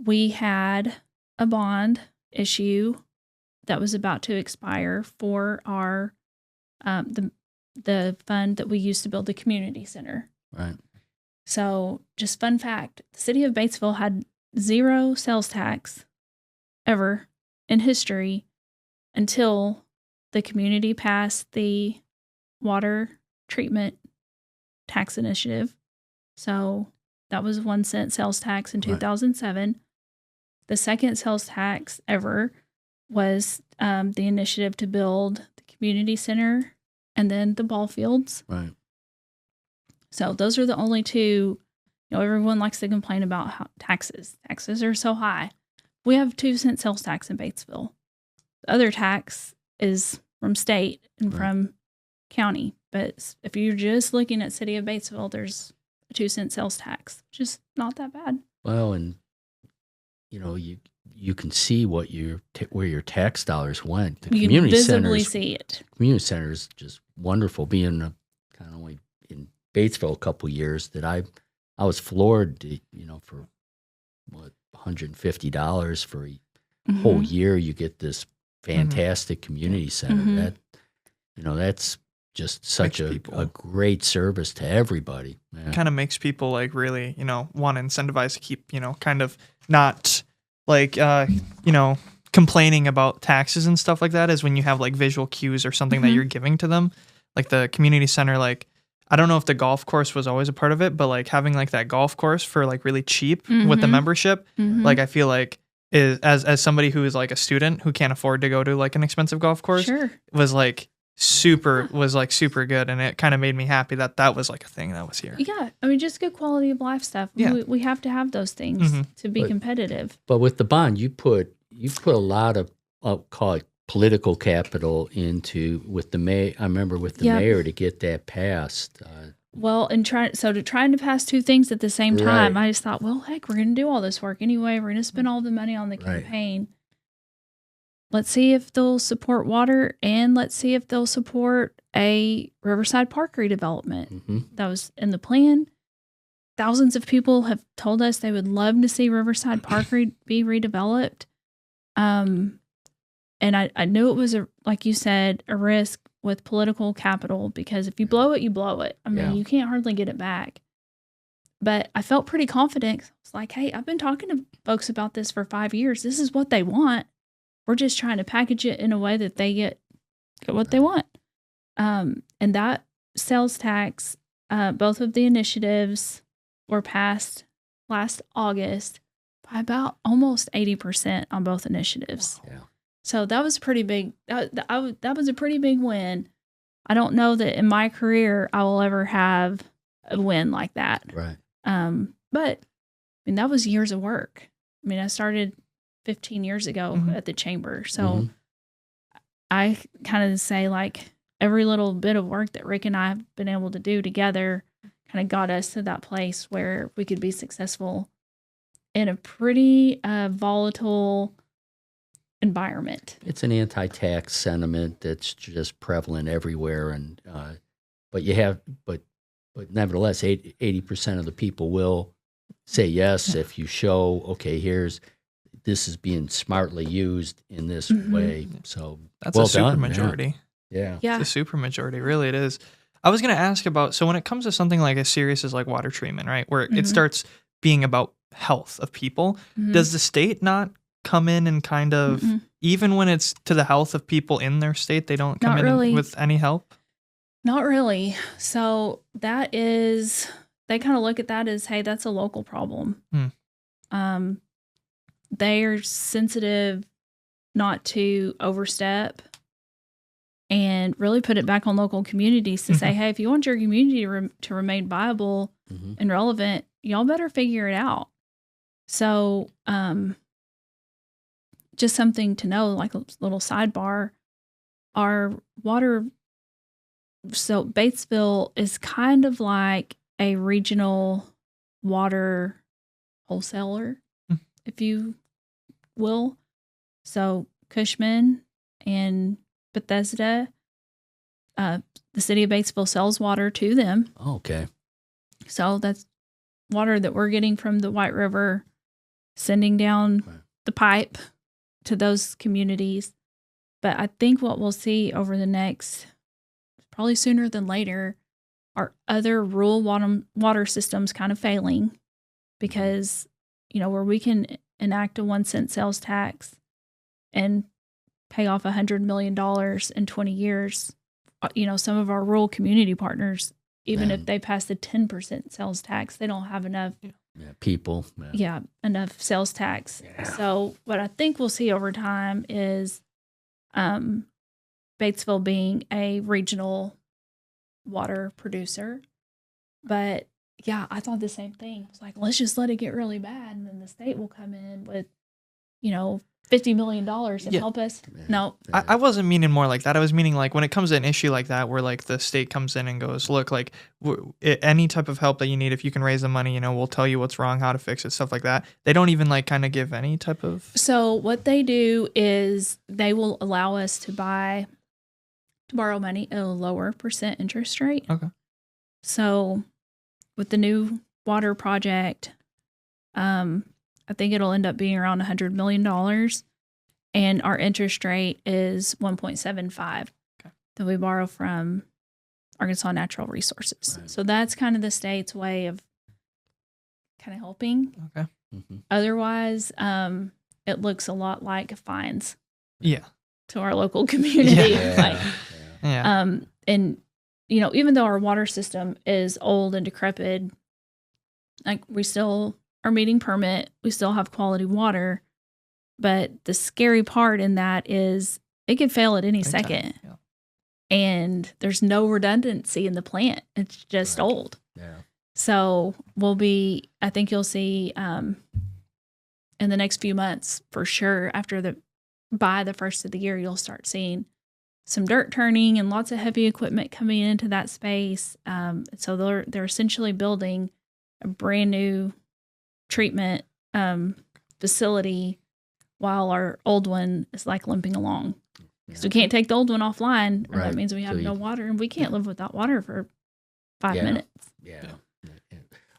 we had a bond issue that was about to expire for our the fund that we used to build the community center. Right. So, just fun fact, the city of Batesville had 0 sales tax ever in history until the community passed the water treatment tax initiative. So that was 1 cent sales tax in 2007. Right. The second sales tax ever was the initiative to build the community center and then the ball fields. Right. So those are the only 2. Everyone likes to complain about how taxes. Taxes are so high. We have 2 cent sales tax in Batesville. The other tax is from state and from county. But if you're just looking at city of Batesville, there's a 2 cent sales tax, which is not that bad. Well, and you can see what where your tax dollars went. The you community can visibly centers, see it. Community center is just wonderful. Being kind of only in Batesville a couple years, that I was floored. For what $150 for a whole year, you get this fantastic community center. That's just such a great service to everybody. Yeah. Kind of makes people really, want to incentivize to keep, kind of not complaining about taxes and stuff like that, is when you have visual cues or something that you're giving to them. Like the community center, I don't know if the golf course was always a part of it, but having that golf course for really cheap with the membership, I feel is as somebody who is a student who can't afford to go to an expensive golf course, was super good, and it kind of made me happy that was a thing that was here. Yeah, just good quality of life stuff. Yeah. We have to have those things to be competitive. But with the bond, you put a lot of call it political capital into with the mayor. I remember with the mayor to get that passed. Well, trying to pass 2 things at the same time, I just thought, well, heck, we're going to do all this work anyway. We're going to spend all the money on the campaign. Let's see if they'll support water, and let's see if they'll support a Riverside Park redevelopment. That was in the plan. Thousands of people have told us they would love to see Riverside Park be redeveloped. And I knew it was, like you said, a risk with political capital, because if you blow it, you blow it. You can't hardly get it back. But I felt pretty confident. It's like, hey, I've been talking to folks about this for 5 years. This is what they want. We're just trying to package it in a way that they get what they want. And that sales tax, both of the initiatives were passed last August by about almost 80% on both initiatives. Yeah. So that was pretty big. That was a pretty big win. I don't know that in my career I will ever have a win like that. Right. But that was years of work. I started 15 years ago at the chamber. So I kind of say every little bit of work that Rick and I have been able to do together kind of got us to that place where we could be successful in a pretty volatile environment. It's an anti-tax sentiment that's just prevalent everywhere, and but nevertheless, 80% of the people will say yes if you show, okay, this is being smartly used in this way. So that's a super majority. Yeah. It's a super majority. Really, it is. I was going to ask about, so when it comes to something as serious as water treatment, right, where it starts being about health of people, does the state not come in and kind of, even when it's to the health of people in their state, they don't come Not in really. with any help? Not really. So that is, they kind of look at that as, hey, that's a local problem. They are sensitive not to overstep and really put it back on local communities to say, hey, if you want your community to remain viable and relevant, y'all better figure it out. So just something to know, like a little sidebar, our water, so Batesville is kind of like a regional water wholesaler, if you will. So Cushman and Bethesda, the city of Batesville sells water to them. Okay. So that's water that we're getting from the White River, sending down the pipe to those communities. But I think what we'll see over the next, probably sooner than later, are other rural water systems kind of failing because, where we can enact a 1 cent sales tax and pay off $100 million in 20 years, some of our rural community partners, even if they pass the 10% sales tax, they don't have enough people. Enough sales tax. Yeah. So what I think we'll see over time is Batesville being a regional water producer. But yeah, I thought the same thing. It's like, let's just let it get really bad, and then the state will come in with, $50 million and help us. No, I wasn't meaning more like that. I was meaning like when it comes to an issue like that, where like the state comes in and goes, look, like any type of help that you need, if you can raise the money, we'll tell you what's wrong, how to fix it, stuff like that. They don't even like kind of give any type of. So what they do is they will allow us to borrow money at a lower percent interest rate. Okay. So with the new water project, I think it'll end up being around $100 million, and our interest rate is 1.75 that we borrow from Arkansas Natural Resources. Right. So that's kind of the state's way of kind of helping. Okay. Otherwise, it looks a lot like fines. Yeah. To our local community. Yeah. And even though our water system is old and decrepit, like we still are meeting permit, we still have quality water, but the scary part in that is it could fail at any second. Yeah. And there's no redundancy in the plant. It's just old. Yeah. So I think you'll see in the next few months for sure, by the first of the year, you'll start seeing some dirt turning and lots of heavy equipment coming into that space. So they're essentially building a brand new treatment facility while our old one is like limping along. Yeah. So we can't take the old one offline, and that means we have no water, and we can't live without water for 5 minutes. Yeah.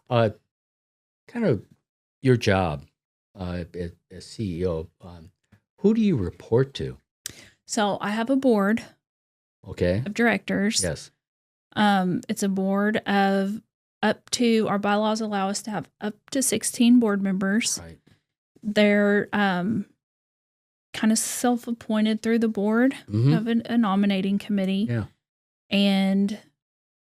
Kind of your job as CEO, who do you report to? So I have a board of directors. Yes. It's a board of our bylaws allow us to have up to 16 board members. Right. They're kind of self-appointed through the board of a nominating committee. Yeah. And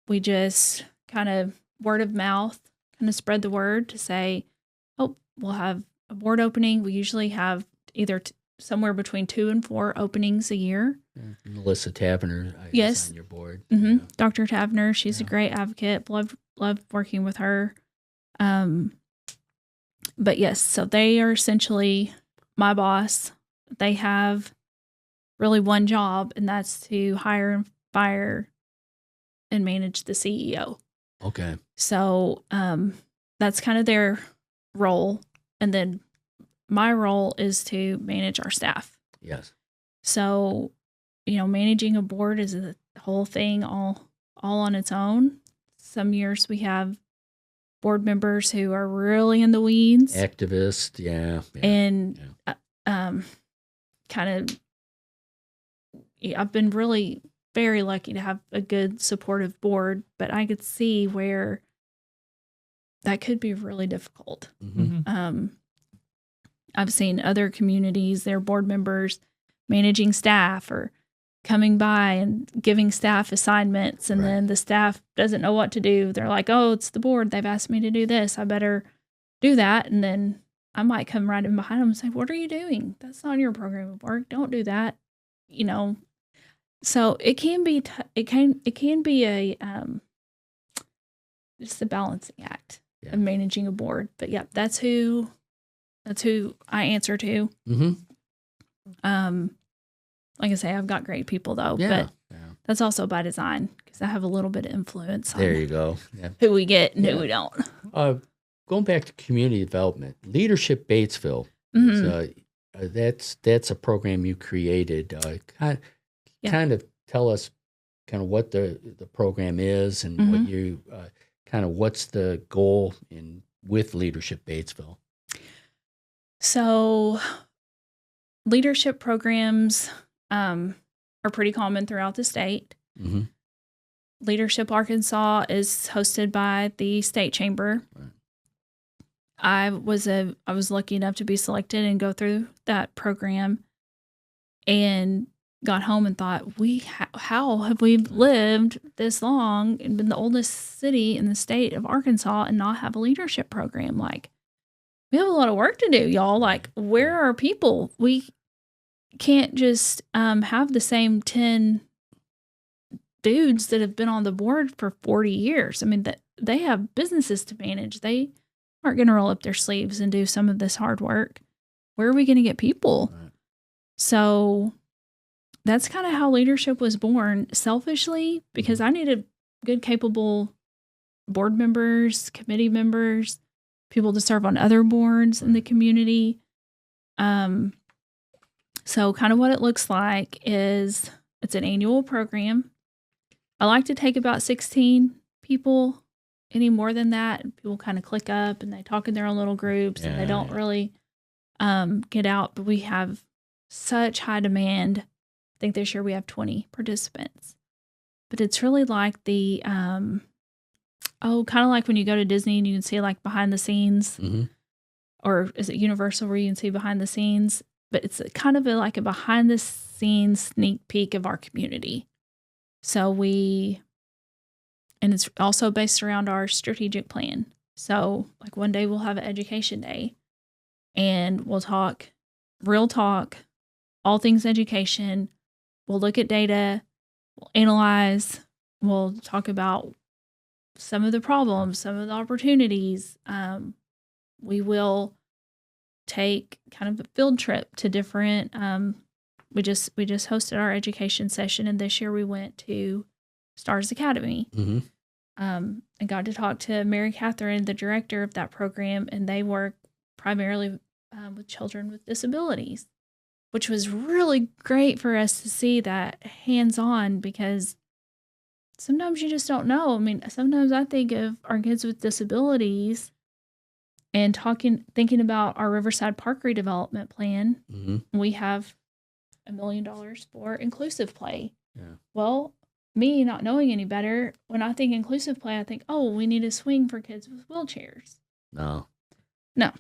we just kind of word of mouth, kind of spread the word to say, we'll have a board opening. We usually have either somewhere between 2 and 4 openings a year. Yeah. Melissa Tavener is on your board. Mm-hmm. Yeah. Dr. Tavener, she's a great advocate. Love working with her. But yes, so they are essentially my boss. They have really one job, and that's to hire and fire and manage the CEO. Okay. So that's kind of their role. And then my role is to manage our staff. Yes. So, managing a board is a whole thing all on its own. Some years we have board members who are really in the weeds. Activists, And I've been really very lucky to have a good supportive board, but I could see where that could be really difficult. Mm-hmm. I've seen other communities, their board members managing staff or coming by and giving staff assignments, and Right. then the staff doesn't know what to do. They're like, oh, it's the board. They've asked me to do this. I better do that. And then I might come right in behind them and say, what are you doing? That's not your program of work. Don't do that. You know, so it can be, it can be a, just a balancing act of managing a board. But yeah, that's who I answer to. Mm-hmm. Like I say, I've got great people though, Yeah. but that's also by design because I have a little bit of influence on There you go. Yeah. who we get and who we don't. Going back to community development, Leadership Batesville. Mhm. That's a program you created. Kind of tell us kind of what the program is and what you kind of what's the goal with Leadership Batesville. So leadership programs are pretty common throughout the state. Mm-hmm. Leadership Arkansas is hosted by the state chamber. Right. I was lucky enough to be selected and go through that program, and got home and thought, how have we lived this long and been the oldest city in the state of Arkansas and not have a leadership program? Like, we have a lot of work to do, y'all. Like, where are people? We can't just have the same 10 dudes that have been on the board for 40 years. I mean, that they have businesses to manage. They aren't going to roll up their sleeves and do some of this hard work. Where are we going to get people? Right. So that's kind of how leadership was born, selfishly, because I needed good, capable board members, committee members, people to serve on other boards in the community. So kind of what it looks like is it's an annual program. I like to take about 16 people. Any more than that, people kind of click up and they talk in their own little groups and they don't really get out. But we have such high demand. I think this year we have 20 participants. But it's really like the, kind of like when you go to Disney and you can see like behind the scenes. Mm-hmm. Or is it Universal where you can see behind the scenes? But it's kind of like a behind the scenes sneak peek of our community. So and it's also based around our strategic plan. So like one day we'll have an education day and we'll talk, real talk, all things education. We'll look at data, we'll analyze, we'll talk about some of the problems, some of the opportunities. We will take kind of a field trip to different, we just hosted our education session, and this year we went to Stars Academy. Mm-hmm. And got to talk to Mary Catherine, the director of that program, and they work primarily with children with disabilities, which was really great for us to see that hands-on, because sometimes you just don't know. I mean, sometimes I think of our kids with disabilities and thinking about our Riverside Park redevelopment plan. Mm-hmm. We have $1 million for inclusive play. Yeah. Well, me not knowing any better, when I think inclusive play, I think, oh, we need a swing for kids with wheelchairs. No.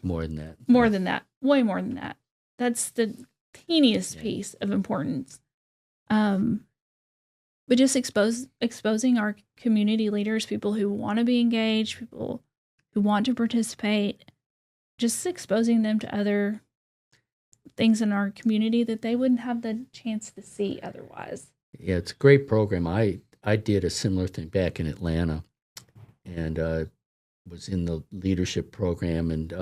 More than that. More than that. Way more than that. That's the teeniest piece of importance. But just exposing our community leaders, people who want to be engaged, people who want to participate, just exposing them to other things in our community that they wouldn't have the chance to see otherwise. Yeah, it's a great program. I did a similar thing back in Atlanta, and was in the leadership program, and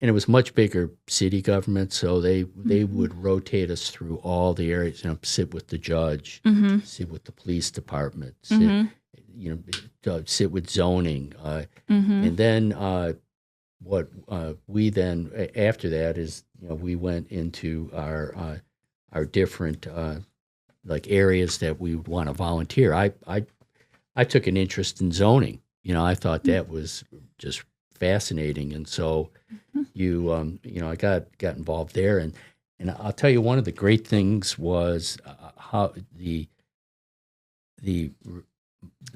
it was much bigger city government, so they would rotate us through all the areas. Sit with the judge, sit with the police department, sit with zoning, and then what we then after that is we went into our different like areas that we would want to volunteer. I took an interest in zoning. I thought that was just fascinating, and so I got involved there, and I'll tell you, one of the great things was how the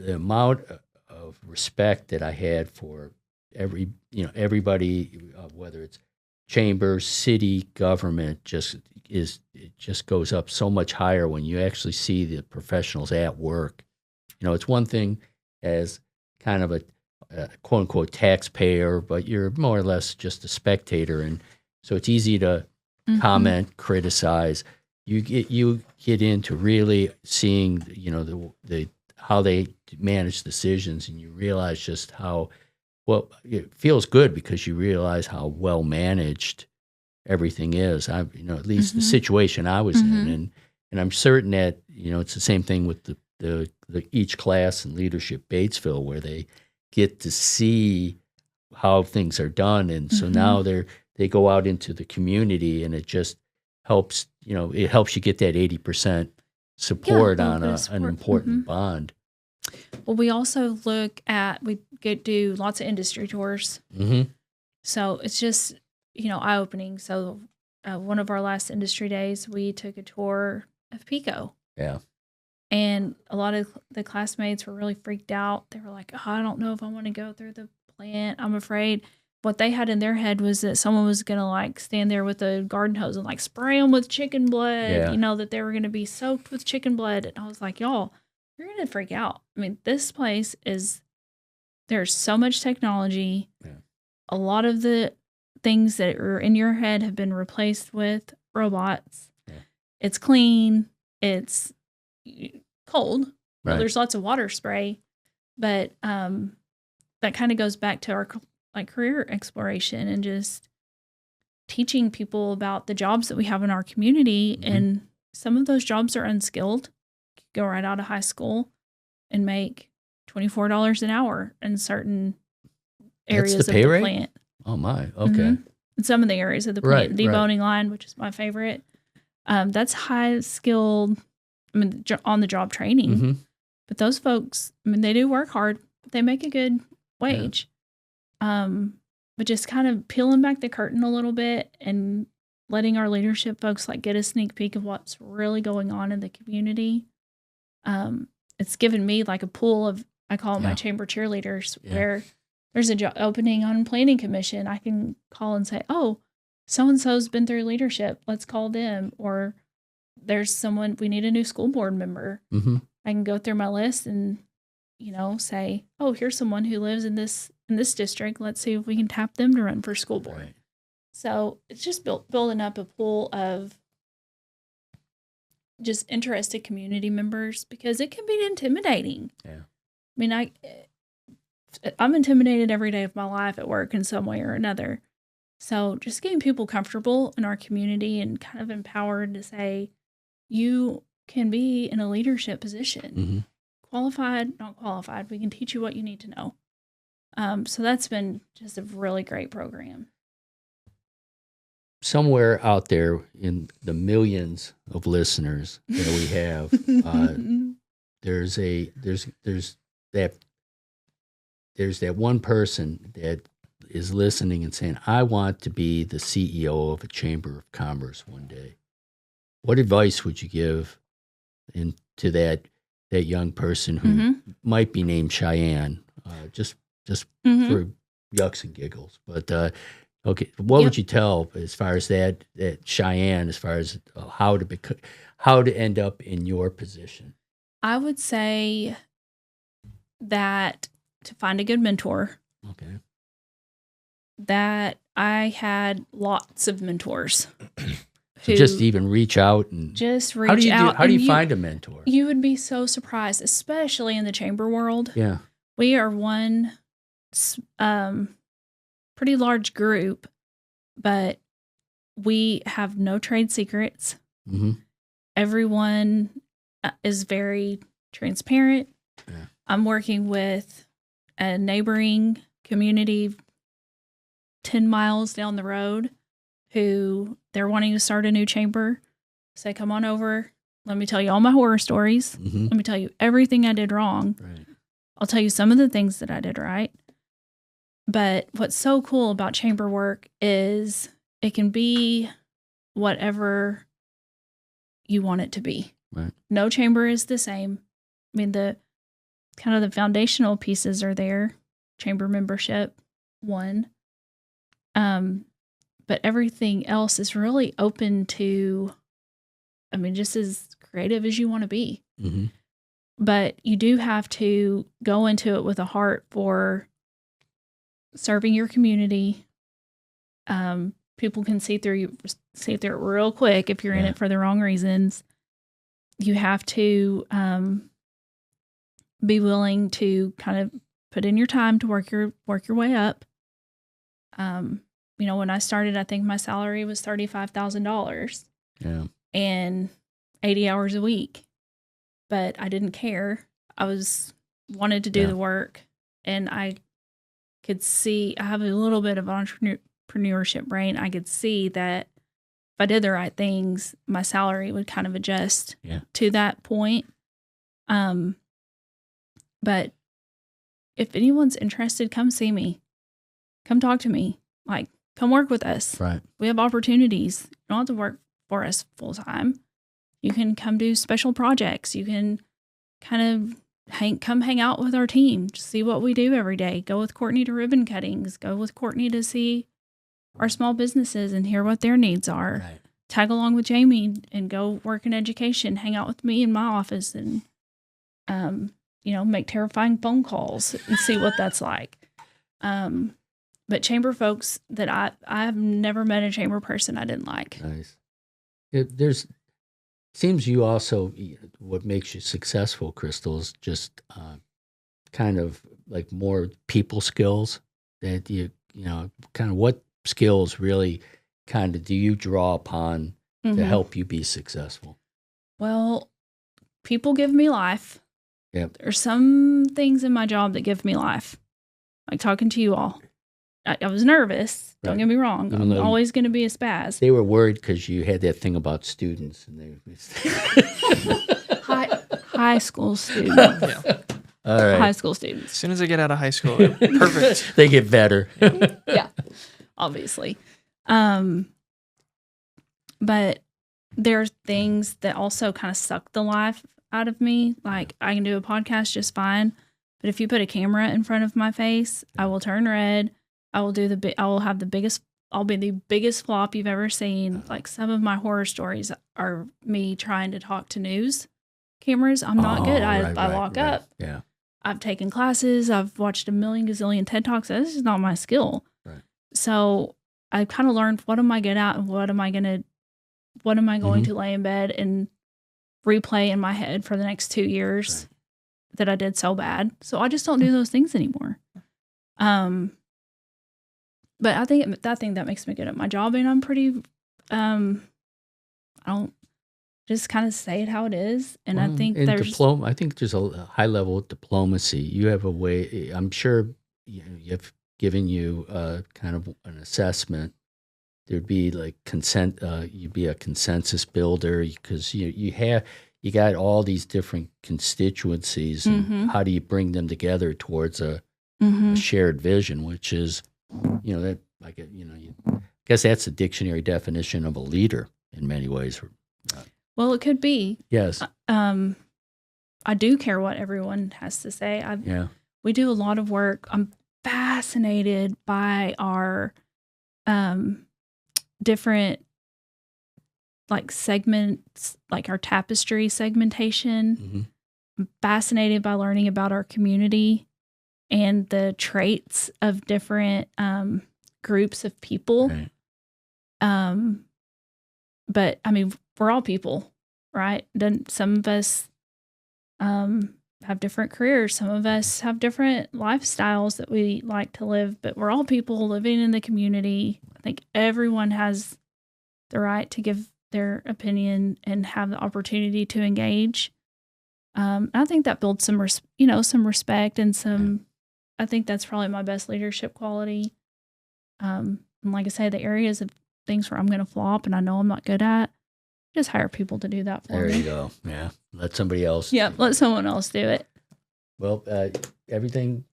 amount of respect that I had for everybody, whether it's chamber, city government it just goes up so much higher when you actually see the professionals at work. It's one thing as kind of a quote unquote taxpayer, but you're more or less just a spectator, and so it's easy to comment, criticize. You get into really seeing the how they manage decisions, and you realize just how well it feels good because you realize how well managed everything is. At least the situation I was in, and I'm certain that it's the same thing with the each class in leadership Batesville, where they get to see how things are done, and so now they go out into the community, and it just helps. It helps you get that 80% support on an important bond. Well, we also do lots of industry tours. So it's just, eye-opening. So one of our last industry days, we took a tour of Pico. Yeah. And a lot of the classmates were really freaked out. They were like, oh, I don't know if I want to go through the plant. I'm afraid. What they had in their head was that someone was going to stand there with a garden hose and spray them with chicken blood, that they were going to be soaked with chicken blood. And I was like, y'all, you're going to freak out. I mean, this place there's so much technology. Yeah. A lot of the things that are in your head have been replaced with robots. Yeah. It's clean. It's cold. Right. Well, there's lots of water spray, but that kind of goes back to our career exploration and just teaching people about the jobs that we have in our community. And some of those jobs are unskilled. You go right out of high school and make $24 an hour in certain areas of the plant. Oh my, okay. In some of the areas of the plant, deboning line, which is my favorite. That's high skilled, on the job training. But those folks, they do work hard, but they make a good wage. But just kind of peeling back the curtain a little bit and letting our leadership folks get a sneak peek of what's really going on in the community. It's given me a pool of, I call it my chamber cheerleaders, where there's a job opening on planning commission. I can call and say, oh, so-and-so's been through leadership. Let's call them. Or there's someone, we need a new school board member. I can go through my list and, say, oh, here's someone who lives in this district. Let's see if we can tap them to run for school board. Right. So it's just building up a pool of just interested community members, because it can be intimidating. Yeah. I'm intimidated every day of my life at work in some way or another. So just getting people comfortable in our community and kind of empowered to say, you can be in a leadership position. Qualified, not qualified. We can teach you what you need to know. So that's been just a really great program. Somewhere out there in the millions of listeners that we have, there's that one person that is listening and saying, I want to be the CEO of a chamber of commerce one day. What advice would you give to that young person who might be named Cheyenne, just for yucks and giggles? But okay, what would you tell as far as that Cheyenne, as far as how to end up in your position? I would say that to find a good mentor. Okay. That I had lots of mentors. So just even reach out and just reach out. How do you find a mentor? You would be so surprised, especially in the chamber world. Yeah. We are one pretty large group, but we have no trade secrets. Everyone is very transparent. Yeah. I'm working with a neighboring community 10 miles down the road who they're wanting to start a new chamber. Say, come on over. Let me tell you all my horror stories. Let me tell you everything I did wrong. Right. I'll tell you some of the things that I did right. But what's so cool about chamber work is it can be whatever you want it to be. Right. No chamber is the same. The kind of the foundational pieces are there. Chamber membership, one. But everything else is really open to, I mean, just as creative as you want to be. Mm-hmm. But you do have to go into it with a heart for serving your community. People can see through it real quick if you're in it for the wrong reasons. You have to be willing to kind of put in your time to work your way up. When I started, I think my salary was $35,000. Yeah. And 80 hours a week. But I didn't care. I wanted to do the work, and I could see I have a little bit of entrepreneurship brain. I could see that if I did the right things, my salary would kind of adjust to that point. But if anyone's interested, come see me. Come talk to me. Like, come work with us. Right. We have opportunities. You don't have to work for us full time. You can come do special projects. You can kind of come hang out with our team, see what we do every day. Go with Courtney to ribbon cuttings. Go with Courtney to see our small businesses and hear what their needs are. Right. Tag along with Jamie and go work in education. Hang out with me in my office and, make terrifying phone calls and see what that's like. But chamber folks that I've never met a chamber person I didn't like. Nice. Seems you also, what makes you successful, Crystal, is just kind of like more people skills that kind of what skills really kind of do you draw upon to help you be successful? Well, people give me life. Yep. There's some things in my job that give me life, like talking to you all. I was nervous. Don't get me wrong. I'm always going to be a spaz. They were worried because you had that thing about students, and high school students. Yeah. All right. High school students. As soon as I get out of high school, perfect. They get better. Yeah, obviously. But there's things that also kind of suck the life out of me. Like, I can do a podcast just fine, but if you put a camera in front of my face, I will turn red. I'll be the biggest flop you've ever seen. Like, some of my horror stories are me trying to talk to news cameras. I'm not good. I lock up. Yeah. I've taken classes. I've watched a million gazillion TED Talks. This is not my skill. Right. So I kind of learned what am I good at and what am I going to lay in bed and replay in my head for the next 2 years that I did so bad. So I just don't do those things anymore. But I think that makes me good at my job, and I'm pretty, I don't just kind of say it how it is. And I think there's a high level of diplomacy. You have a way, I'm sure you've given you kind of an assessment. There'd be like you'd be a consensus builder because you got all these different constituencies, and how do you bring them together towards a shared vision, which is, that I guess that's the dictionary definition of a leader in many ways. Well, it could be. Yes. I do care what everyone has to say. We do a lot of work. I'm fascinated by our different like segments, like our tapestry segmentation. I'm fascinated by learning about our community and the traits of different groups of people. Right. But I mean, we're all people, right? Then some of us have different careers. Some of us have different lifestyles that we like to live, but we're all people living in the community. I think everyone has the right to give their opinion and have the opportunity to engage. I think that builds some respect and some. I think that's probably my best leadership quality. And like I say, the areas of things where I'm going to flop and I know I'm not good at, just hire people to do that for me. There you go. Yeah. Let somebody else. Yeah. Let someone else do it. Well, everything.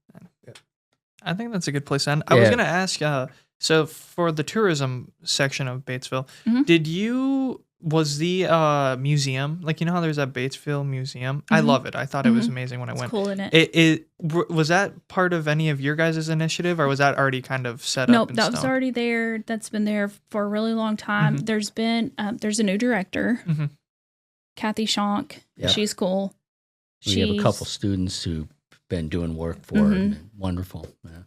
I think that's a good place to end. I was going to ask, so for the tourism section of Batesville, was the museum, like, you know how there's that Batesville museum? I love it. I thought it was amazing when I went. Cool in it. Was that part of any of your guys' initiative, or was that already kind of set up? Nope, in that was stone? already there. That's been there for a really long time. There's a new director, Kathy Schonk. Yeah. She's cool. We have a couple students who've been doing work for it. And wonderful. Yeah.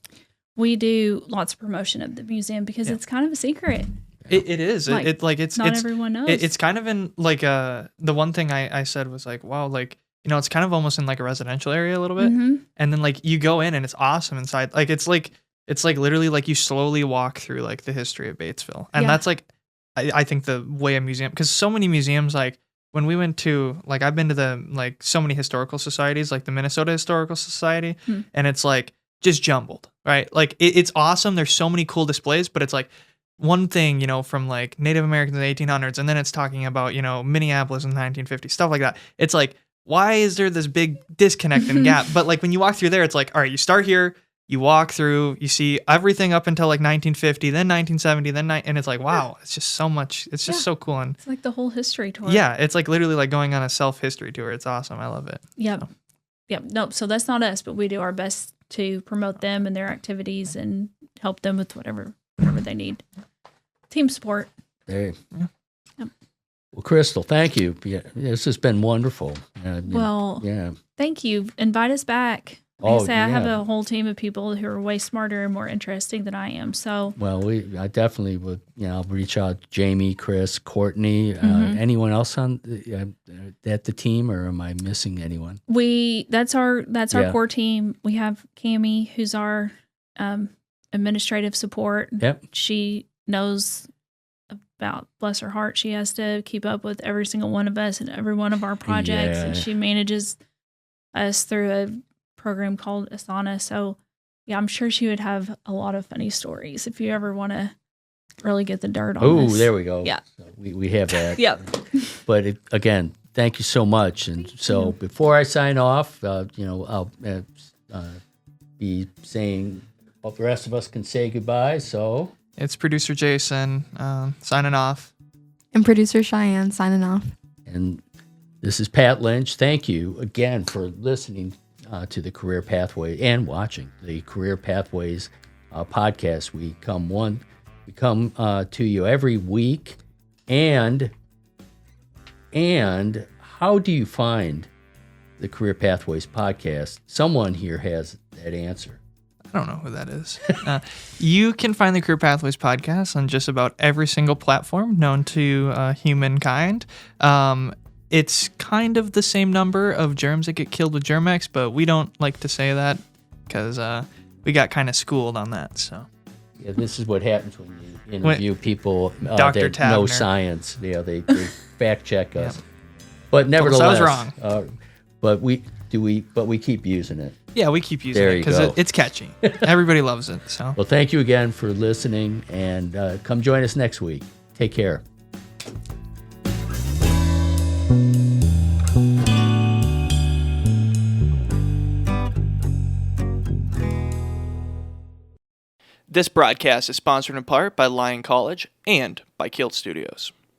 We do lots of promotion of the museum because it's kind of a secret. It is. Like, It's not everyone knows. It's kind of in like the one thing I said was like, wow, like, you know, it's kind of almost in like a residential area a little bit, and then like you go in and it's awesome inside. Like it's like literally like you slowly walk through like the history of Batesville, and that's like I think the way a museum, because so many museums, like when we went to, like, I've been to the like so many historical societies, like the Minnesota Historical Society, and it's like just jumbled, right? Like it's awesome. There's so many cool displays, but it's like one thing, you know, from like Native Americans in the 1800s, and then it's talking about, you know, Minneapolis in the 1950s, stuff like that. It's like, why is there this big disconnect and gap? But like when you walk through there, it's like, all right, you start here, you walk through, you see everything up until like 1950, then 1970, and it's like, wow, it's just so much. It's just so cool. And it's like the whole history tour. yeah, it's like literally like going on a self-history tour. It's awesome. I love it. Yep. Yep. Nope. So that's not us, but we do our best to promote them and their activities and help them with whatever they need. Team support. There. Yeah. Yep. Well, Crystal, thank you. Yeah, this has been wonderful. Well, yeah. Thank you. Invite us back. Oh, I have yeah. a whole team of people who are way smarter and more interesting than I am. So, Well, I definitely would. I'll reach out to Jamie, Chris, Courtney, anyone else on at the team, or am I missing anyone? that's our Yeah. core team. We have Cammie, who's our administrative support. Yep. She knows about, bless her heart, she has to keep up with every single one of us and every one of our projects, and she manages us through a program called Asana. So yeah, I'm sure she would have a lot of funny stories if you ever want to really get the dirt on Oh, this. there we go. Yeah. So we have that. Yep. But again, thank you so much. And so before I sign off, I'll be saying, well, the rest of us can say goodbye. So It's Producer Jayson signing off. And Producer Cheyenne signing off. And this is Pat Lynch. Thank you again for listening to the Career Pathway and watching the Career Pathways podcast. We come to you every week. And how do you find the Career Pathways podcast? Someone here has that answer. I don't know who that is. You can find the Career Pathways podcast on just about every single platform known to humankind. It's kind of the same number of germs that get killed with Germ-X, but we don't like to say that because we got kind of schooled on that. So Yeah, this is what happens when you interview people Dr. that know Tavner. science. They fact check us. But nevertheless, I was wrong. But we keep using it. Yeah, we keep using There it you because go. it's catchy. Everybody loves it. So Well, thank you again for listening, and come join us next week. Take care. this broadcast is sponsored in part by Lyon College and by KILT Studios.